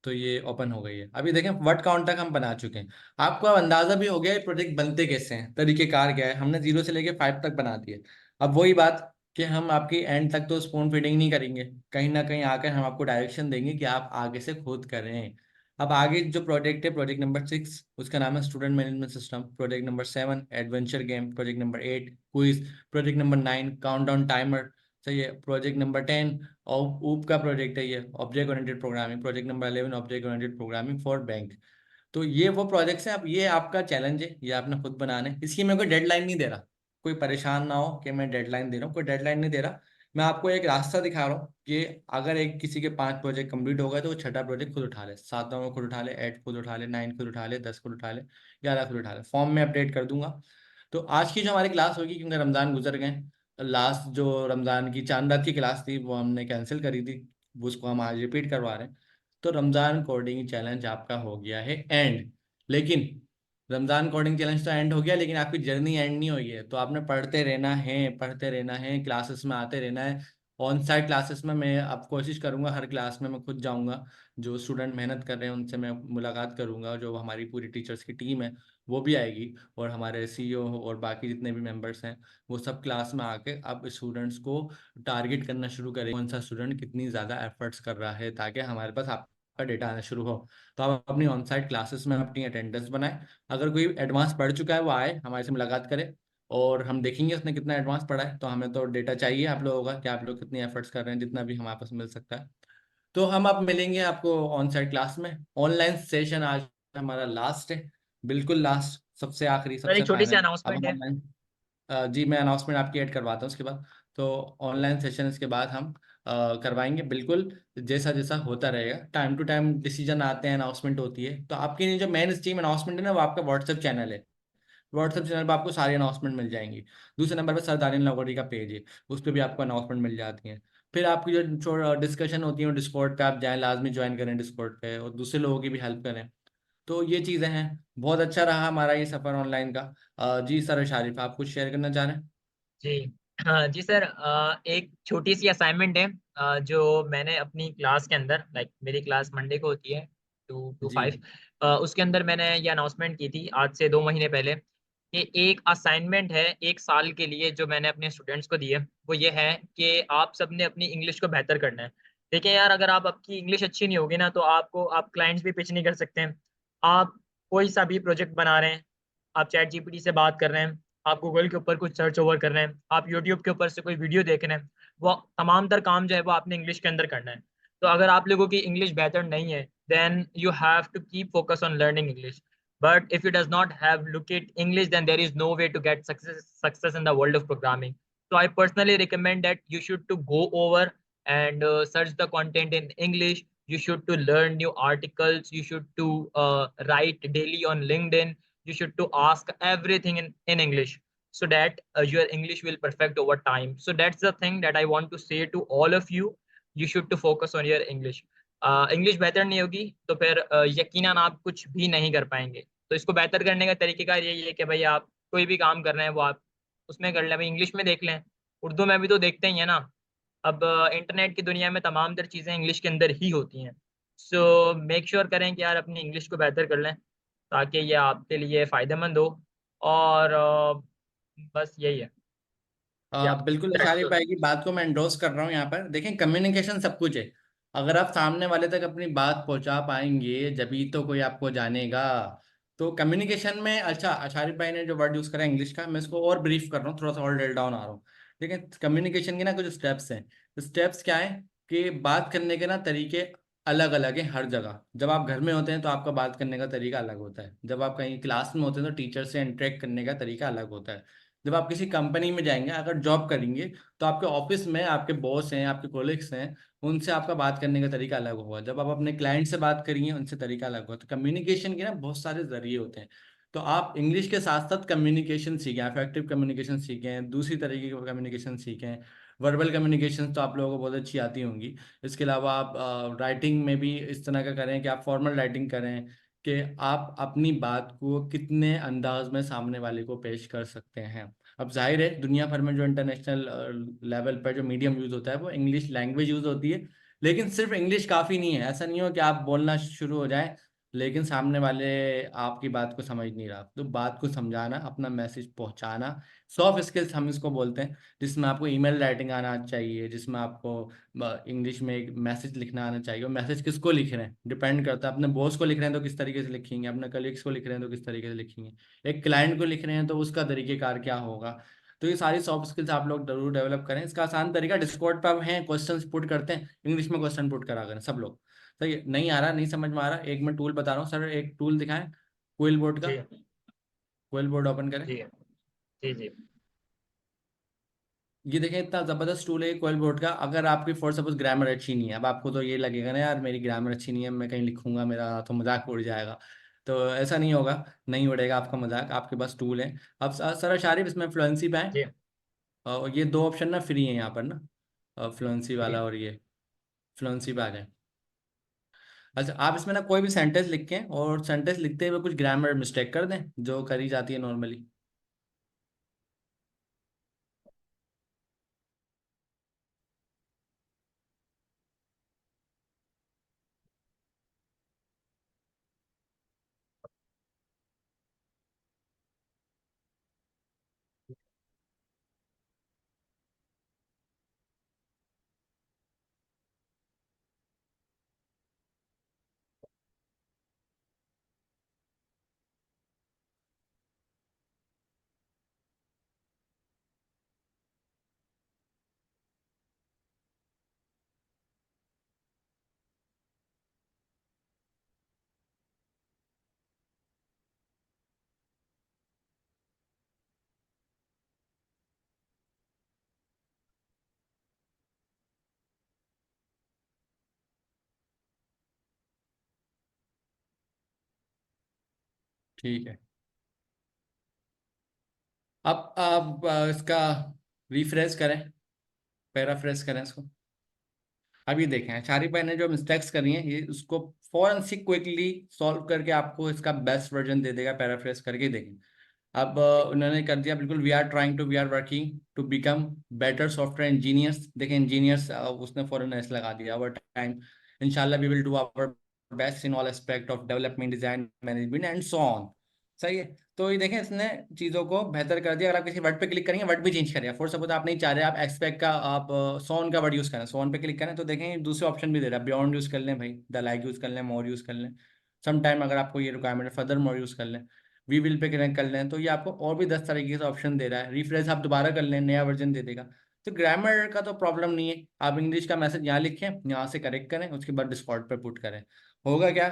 तो ये ओपन हो गई है, अभी देखें वर्ड काउंट तक हम बना चुके हैं। आपको अब अंदाजा भी हो गया ये प्रोजेक्ट बनते कैसे हैं, तरीकेकार क्या है, हमने 0 से लेके 5 तक बना दिए। अब वही बात कि हम आपकी एंड तक तो स्पून फीडिंग नहीं करेंगे, कहीं ना कहीं आकर हम आपको डायरेक्शन देंगे कि आप आगे से खुद करें। अब आगे जो प्रोजेक्ट है, प्रोजेक्ट नंबर 6 उसका नाम है student management system, project number 7 adventure game, project number 8 quiz, project number 9 countdown timer. सही है, प्रोजेक्ट नंबर 10 और ऊप का प्रोजेक्ट है ये object oriented programming, project number 11 object oriented programming for bank. तो ये वो प्रोजेक्ट्स हैं। अब ये आपका चैलेंज है, ये आपने खुद बनाने, इसकी मैं कोई डेडलाइन नहीं दे रहा, कोई परेशान ना हो कि मैं डेडलाइन दे रहा हूँ, कोई डेडलाइन नहीं दे रहा। मैं आपको एक रास्ता दिखा रहा हूँ कि अगर एक किसी के 5 प्रोजेक्ट कंप्लीट हो गए तो वो छठा प्रोजेक्ट खुद उठा ले, 7वां में खुद उठा ले, 8 खुद उठा ले, 9 खुद उठा ले, 10 खुद उठा ले, 11 खुद उठा ले। फॉर्म में अपडेट कर दूंगा। तो आज की जो हमारी क्लास होगी, क्योंकि रमज़ान गुजर गए, लास्ट जो रमज़ान की चांद रात की क्लास थी वो हमने कैंसिल करी थी, वो उसको हम आज रिपीट करवा रहे हैं। तो रमज़ान कोडिंग चैलेंज आपका हो गया है एंड। लेकिन रमज़ान कोडिंग चैलेंज तो एंड हो गया, लेकिन आपकी जर्नी एंड नहीं हुई है। तो आपने पढ़ते रहना है, पढ़ते रहना है, क्लासेस में आते रहना है। ऑन साइट क्लासेस में मैं अब कोशिश करूंगा, हर क्लास में मैं खुद जाऊंगा, जो स्टूडेंट मेहनत कर रहे हैं उनसे मैं मुलाकात करूंगा, जो हमारी पूरी टीचर्स की टीम है वो भी आएगी, और हमारे सीईओ और बाकी जितने भी मेंबर्स हैं वो सब क्लास में आके अब स्टूडेंट्स को टारगेट करना शुरू करें, कौन सा स्टूडेंट कितनी ज़्यादा एफर्ट्स कर रहा है, ताकि हमारे पास आपका डेटा आना शुरू हो। तो आप अपनी ऑन साइट क्लासेस में अपनी अटेंडेंस बनाएं। अगर कोई एडवांस पढ़ चुका है वो आए हमारे से मुलाकात करे, और हम देखेंगे उसने कितना एडवांस पढ़ा है। तो हमें तो डेटा चाहिए आप लोगों का कि आप लोग कितनी एफर्ट्स कर रहे हैं, जितना भी हमारे पास मिल सकता है। तो हम आप मिलेंगे आपको ऑन साइट क्लास में। ऑनलाइन सेशन आज हमारा लास्ट है, बिल्कुल लास्ट। सबसे आखिरी, सर सबसे एक छोटी सी फाइनल। अब अनाउंसमेंट है। ऑनलाइन, जी मैं अनाउंसमेंट आपकी ऐड करवाता हूँ उसके बाद। तो ऑनलाइन सेशन इसके बाद हम करवाएंगे बिल्कुल। जैसा जैसा होता रहेगा, टाइम टू टाइम डिसीजन आते हैं, अनाउंसमेंट होती है। तो आपके लिए जो मेन स्ट्रीम अनाउंसमेंट है ना, वो आपका व्हाट्सएप चैनल है। व्हाट्सएप चैनल पर आपको सारी अनाउंसमेंट मिल जाएंगी। दूसरे नंबर पर सरदारिन नौकरी का पेज है, उस पर भी आपको अनाउंसमेंट मिल जाती है। फिर आपकी जो डिस्कशन होती है, डिस्कॉर्ड पे आप जाएं, लाजमी ज्वाइन करें डिस्कॉर्ड पे, और दूसरे लोगों की भी हेल्प करें। तो ये चीज़ें हैं। बहुत अच्छा रहा हमारा ये सफ़र ऑनलाइन का। जी सर शारिफ, आप कुछ शेयर करना चाह रहे हैं? जी हाँ जी सर, एक छोटी सी असाइनमेंट है जो मैंने अपनी क्लास के अंदर, लाइक मेरी क्लास मंडे को होती है 2 to 5, जी उसके अंदर मैंने ये अनाउंसमेंट की थी आज से 2 महीने पहले कि एक असाइनमेंट है 1 साल के लिए जो मैंने अपने स्टूडेंट्स को दी है। वो ये है कि आप सबने अपनी इंग्लिश को बेहतर करना है। देखिए यार, अगर आप आपकी इंग्लिश अच्छी नहीं होगी ना तो आप क्लाइंट्स भी पिच नहीं कर सकते हैं। आप कोई सा भी प्रोजेक्ट बना रहे हैं, आप चैट जीपीटी से बात कर रहे हैं, आप गूगल के ऊपर कुछ सर्च ओवर कर रहे हैं, आप यूट्यूब के ऊपर से कोई वीडियो देख रहे हैं, वो तमाम तर काम जो है वो आपने इंग्लिश के अंदर करना है। तो अगर आप लोगों की इंग्लिश बेहतर नहीं है, then you have to keep focus on learning English. But if you does not have look at English, then there is no way to get success in the world of programming. So I personally recommend that you should to go over and search the content in English. You should to learn new articles. You should to write daily on LinkedIn. You should to ask everything in English, so that your English will perfect over time. So that's the thing that I want to say to all of you. You should to focus on your English. English बेहतर नहीं होगी तो फिर यकीनन आप कुछ भी नहीं कर पाएंगे। तो इसको बेहतर करने का तरीकेकार यही है कि भाई आप कोई भी काम कर रहे हैं वो आप उसमें कर लें, भाई इंग्लिश में देख लें। उर्दू में भी तो देखते ही है ना। अब इंटरनेट की दुनिया में तमाम तर चीज़ें इंग्लिश के अंदर ही होती हैं। सो मेक श्योर करें कि यार अपनी इंग्लिश को बेहतर कर लें ताकि ये आपके लिए फ़ायदेमंद हो। और बस यही है। या बिल्कुल दैट्स शारिफ ऑल। भाई की बात को मैं एंडोर्स कर रहा हूँ यहाँ पर। देखें, कम्युनिकेशन सब कुछ है। अगर आप सामने वाले तक अपनी बात पहुंचा पाएंगे जभी तो कोई आपको जानेगा। तो कम्युनिकेशन में, अच्छा शारिफ भाई ने जो वर्ड यूज करा इंग्लिश का, मैं इसको और ब्रीफ कर रहा हूँ, थोड़ा सा और डिल डाउन आ रहा हूँ। देखिए, कम्युनिकेशन के ना कुछ स्टेप्स हैं। स्टेप्स क्या है कि बात करने के ना तरीके अलग अलग हैं हर जगह। जब आप घर में होते हैं तो आपका बात करने का तरीका अलग होता है। जब आप कहीं क्लास में होते हैं तो टीचर से इंटरेक्ट करने का तरीका अलग होता है। जब आप किसी कंपनी में जाएंगे, अगर जॉब करेंगे, तो आपके ऑफिस में आपके बॉस हैं, आपके कोलिग्स हैं, उनसे आपका बात करने का तरीका अलग होगा। जब आप अपने क्लाइंट से बात करेंगे, उनसे तरीका अलग होगा। तो कम्युनिकेशन के ना बहुत सारे जरिए होते हैं। तो आप इंग्लिश के साथ साथ कम्युनिकेशन सीखें, अफेक्टिव कम्युनिकेशन सीखें, दूसरी तरीके की कम्युनिकेशन सीखें। वर्बल कम्युनिकेशन तो आप लोगों को बहुत अच्छी आती होंगी। इसके अलावा आप राइटिंग में भी इस तरह का करें कि आप फॉर्मल राइटिंग करें, कि आप अपनी बात को कितने अंदाज में सामने वाले को पेश कर सकते हैं। अब जाहिर है, दुनिया भर में जो इंटरनेशनल लेवल पर जो मीडियम यूज होता है वो इंग्लिश लैंग्वेज यूज होती है। लेकिन सिर्फ इंग्लिश काफ़ी नहीं है। ऐसा नहीं हो कि आप बोलना शुरू हो जाए लेकिन सामने वाले आपकी बात को समझ नहीं रहा। तो बात को समझाना, अपना मैसेज पहुंचाना, सॉफ्ट स्किल्स हम इसको बोलते हैं। जिसमें आपको ईमेल राइटिंग आना चाहिए, जिसमें आपको इंग्लिश में एक मैसेज लिखना आना चाहिए। और मैसेज किसको लिख रहे हैं डिपेंड करता है। अपने बॉस को लिख रहे हैं तो किस तरीके से लिखेंगे, अपने कलीग्स को लिख रहे हैं तो किस तरीके से लिखेंगे, एक क्लाइंट को लिख रहे हैं तो उसका तरीकेकार क्या होगा। तो ये सारी सॉफ्ट स्किल्स आप लोग जरूर डेवलप करें। इसका आसान तरीका, डिस्कॉर्ड पर हैं क्वेश्चंस पुट करते हैं, इंग्लिश में क्वेश्चन पुट करा करें सब लोग। सही है, नहीं आ रहा, नहीं समझ में आ रहा, एक मैं टूल बता रहा हूँ सर, एक टूल दिखाएं, क्विल बोर्ड का। जी क्विल बोर्ड ओपन करें। जी जी जी ये देखें, इतना जबरदस्त टूल है क्विल बोर्ड का। अगर आपकी फॉर सपोज ग्रामर अच्छी नहीं है, अब आपको तो ये लगेगा ना यार मेरी ग्रामर अच्छी नहीं है, मैं कहीं लिखूंगा मेरा तो मजाक उड़ जाएगा। तो ऐसा नहीं होगा, नहीं उड़ेगा आपका मजाक। आपके पास टूल है। अब सर शारिफ, इसमें फ्लुएंसी पे आए। जी और ये दो ऑप्शन ना फ्री है यहाँ पर ना, फ्लुएंसी जी वाला और ये, फ्लुएंसी पे आ जाए। अच्छा, आप इसमें ना कोई भी सेंटेंस लिखें और सेंटेंस लिखते हुए कुछ ग्रामर मिस्टेक कर दें जो करी जाती है नॉर्मली। ठीक है। अब आप इसका रिफ्रेश करें, पैराफ्रेश करें इसको। अब ये देखें शारिक भाई ने जो मिस्टेक्स करी हैं ये उसको फौरन से क्विकली सॉल्व करके आपको इसका बेस्ट वर्जन दे देगा, पैराफ्रेज करके देखें। अब उन्होंने कर दिया बिल्कुल, we are working to become better software engineers. देखें इंजीनियर्स उसने फॉरन एस लगा दिया, ओवर टाइम इंशाल्लाह we will do our best in all aspect of development, design, management and so on. सही है। तो ये देखें इसने चीज़ों को बेहतर कर दिया। अगर आप किसी वर्ड पे क्लिक करेंगे वर्ड भी चेंज करेगा। फॉर सपोज आप नहीं चाह रहे, आप एक्सपेक्ट का आप सोन का वर्ड यूज़ करें, सोन पे क्लिक करें तो देखें दूसरे ऑप्शन भी दे रहा है। बियॉन्ड यूज़ कर लें भाई, द लाइक यूज़ कर लें, मोर यूज़ कर लें। सम टाइम अगर आपको ये रिक्वायरमेंट है फर्दर मोर यूज़ कर लें, वी विल पे कनेक्ट कर लें। तो ये आपको और भी 10 तरीके से ऑप्शन दे रहा है। रिफ्रेश आप दोबारा कर लें, नया वर्जन दे देगा। तो ग्रामर का तो प्रॉब्लम नहीं है, आप इंग्लिश का मैसेज यहाँ लिखें, यहाँ से करेक्ट करें, उसके बाद डिस्कॉर्ड पे पुट करें। होगा क्या,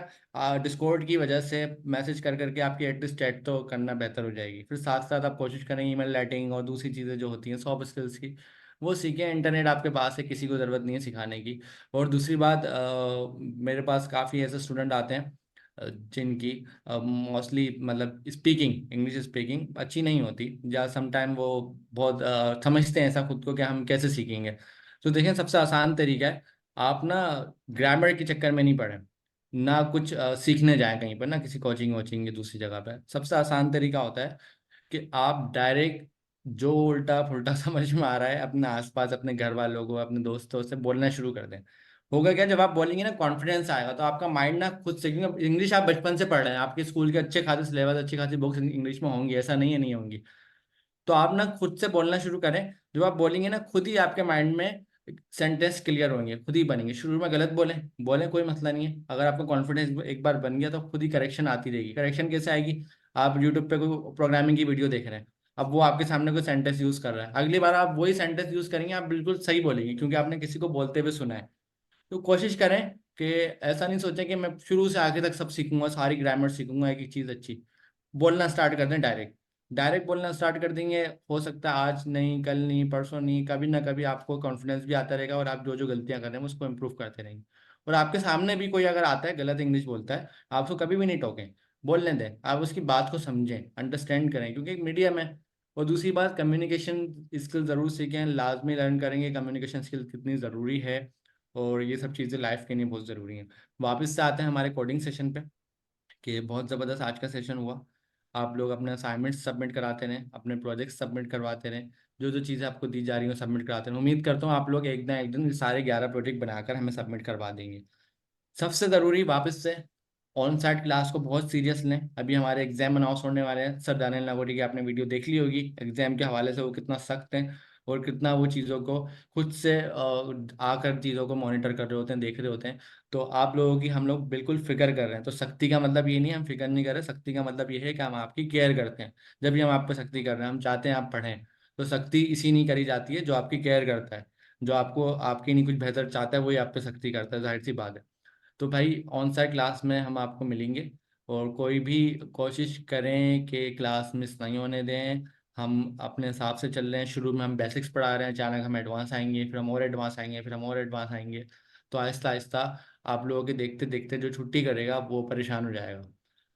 डिस्कॉर्ड की वजह से मैसेज कर करके आपकी एटलीस्ट चैट तो करना बेहतर हो जाएगी। फिर साथ साथ आप कोशिश करें ईमेल राइटिंग और दूसरी चीज़ें जो होती हैं सॉफ्ट स्किल्स की, वो सीखें। इंटरनेट आपके पास है, किसी को ज़रूरत नहीं है सिखाने की। और दूसरी बात, मेरे पास काफ़ी ऐसे स्टूडेंट आते हैं जिनकी मोस्टली मतलब स्पीकिंग, इंग्लिश स्पीकिंग अच्छी नहीं होती, या समटाइम वो बहुत समझते हैं ऐसा खुद को कि हम कैसे सीखेंगे। तो देखें सबसे आसान तरीका है, आप ना ग्रामर के चक्कर में नहीं पड़े, ना कुछ सीखने जाएं कहीं पर, ना किसी कोचिंग वोचिंग या दूसरी जगह पे। सबसे आसान तरीका होता है कि आप डायरेक्ट जो उल्टा फुल्टा समझ में आ रहा है अपने आसपास, अपने घर वालों को, अपने दोस्तों से बोलना शुरू कर दें। होगा क्या, जब आप बोलेंगे ना कॉन्फिडेंस आएगा, तो आपका माइंड ना खुद सीखेंगे। इंग्लिश आप बचपन से पढ़ रहे हैं, आपके स्कूल के अच्छे खासे सिलेबस, अच्छी खासी बुक्स इंग्लिश में होंगी, ऐसा नहीं है नहीं होंगी। तो आप ना खुद से बोलना शुरू करें। जब आप बोलेंगे ना खुद ही आपके माइंड में सेंटेंस क्लियर होंगे, खुद ही बनेंगे। शुरू में गलत बोलें बोलें कोई मसला नहीं है, अगर आपका कॉन्फिडेंस एक बार बन गया तो खुद ही करेक्शन आती रहेगी। करेक्शन कैसे आएगी, आप यूट्यूब पे कोई प्रोग्रामिंग की वीडियो देख रहे हैं, अब वो आपके सामने कोई सेंटेंस यूज कर रहा है, अगली बार आप वही सेंटेंस यूज करेंगे, आप बिल्कुल सही बोलेंगे क्योंकि आपने किसी को बोलते हुए सुना है। तो कोशिश करें कि ऐसा नहीं सोचें कि मैं शुरू से आगे तक सब सीखूंगा, सारी ग्रामर सीखूंगा, एक एक चीज़ अच्छी। बोलना स्टार्ट कर दें डायरेक्ट, डायरेक्ट बोलना स्टार्ट कर देंगे। हो सकता है आज नहीं, कल नहीं, परसों नहीं, कभी ना कभी आपको कॉन्फिडेंस भी आता रहेगा और आप जो जो गलतियां कर रहे हैं उसको इम्प्रूव करते रहेंगे। और आपके सामने भी कोई अगर आता है गलत इंग्लिश बोलता है, आप उसको कभी भी नहीं टोकें, बोलने दें, आप उसकी बात को समझें, अंडरस्टैंड करें, क्योंकि एक मीडियम है। और दूसरी बात, कम्युनिकेशन स्किल ज़रूर सीखें, लाजमी लर्न करेंगे कम्युनिकेशन स्किल कितनी ज़रूरी है, और ये सब चीज़ें लाइफ के लिए बहुत ज़रूरी हैं। वापस से आते हैं हमारे कोडिंग सेशन पे, कि बहुत ज़बरदस्त आज का सेशन हुआ। आप लोग अपने असाइनमेंट्स सबमिट कराते रहें, अपने प्रोजेक्ट्स सबमिट करवाते रहें, जो जो चीज़ें आपको दी जा रही हो सबमिट कराते रहें। उम्मीद करता हूँ आप लोग एक ना एक दिन सारे 11 प्रोजेक्ट बनाकर हमें सबमिट करवा देंगे। सबसे ज़रूरी वापस से ऑन साइट क्लास को बहुत सीरियस लें। अभी हमारे एग्जाम अनाउंस होने वाले हैं, सर दानियल नागोरी की आपने वीडियो देख ली होगी एग्जाम के हवाले से, वो कितना सख्त हैं और कितना वो चीज़ों को खुद से आकर चीज़ों को मॉनिटर कर रहे होते हैं, देख रहे होते हैं। तो आप लोगों की हम लोग बिल्कुल फिक्र कर रहे हैं। तो सख्ती का मतलब ये नहीं है हम फिक्र नहीं कर रहे, सख्ती का मतलब ये है कि हम आपकी केयर करते हैं। जब भी हम आप पे सख्ती कर रहे हैं, हम चाहते हैं आप पढ़ें। तो सख्ती इसी नहीं करी जाती है जो आपकी केयर करता है, जो आपको आपकी नहीं कुछ बेहतर चाहता है वही आप पे सख्ती करता है, जाहिर सी बात है। तो भाई ऑन साइट क्लास में हम आपको मिलेंगे, और कोई भी कोशिश करें कि क्लास मिस नहीं होने दें। हम अपने हिसाब से चल रहे हैं, शुरू में हम बेसिक्स पढ़ा रहे हैं, अचानक हम एडवांस आएंगे, फिर हम और एडवांस आएंगे, फिर हम और एडवांस आएंगे। तो आहिस्ता आहिस्ता आप लोगों के देखते देखते जो छुट्टी करेगा वो परेशान हो जाएगा।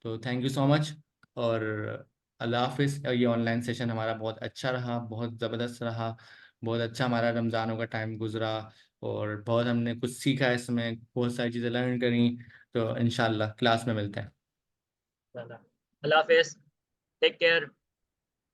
तो थैंक यू सो मच, और अल्लाह हाफिज़। ये ऑनलाइन सेशन हमारा बहुत अच्छा रहा, बहुत ज़बरदस्त रहा, बहुत अच्छा हमारा रमज़ानों का टाइम गुजरा, और बहुत हमने कुछ सीखा इसमें, बहुत सारी चीज़ें लर्न करी। तो इंशाल्लाह क्लास में मिलते हैं। अल्लाह हाफिज़, टेक केयर।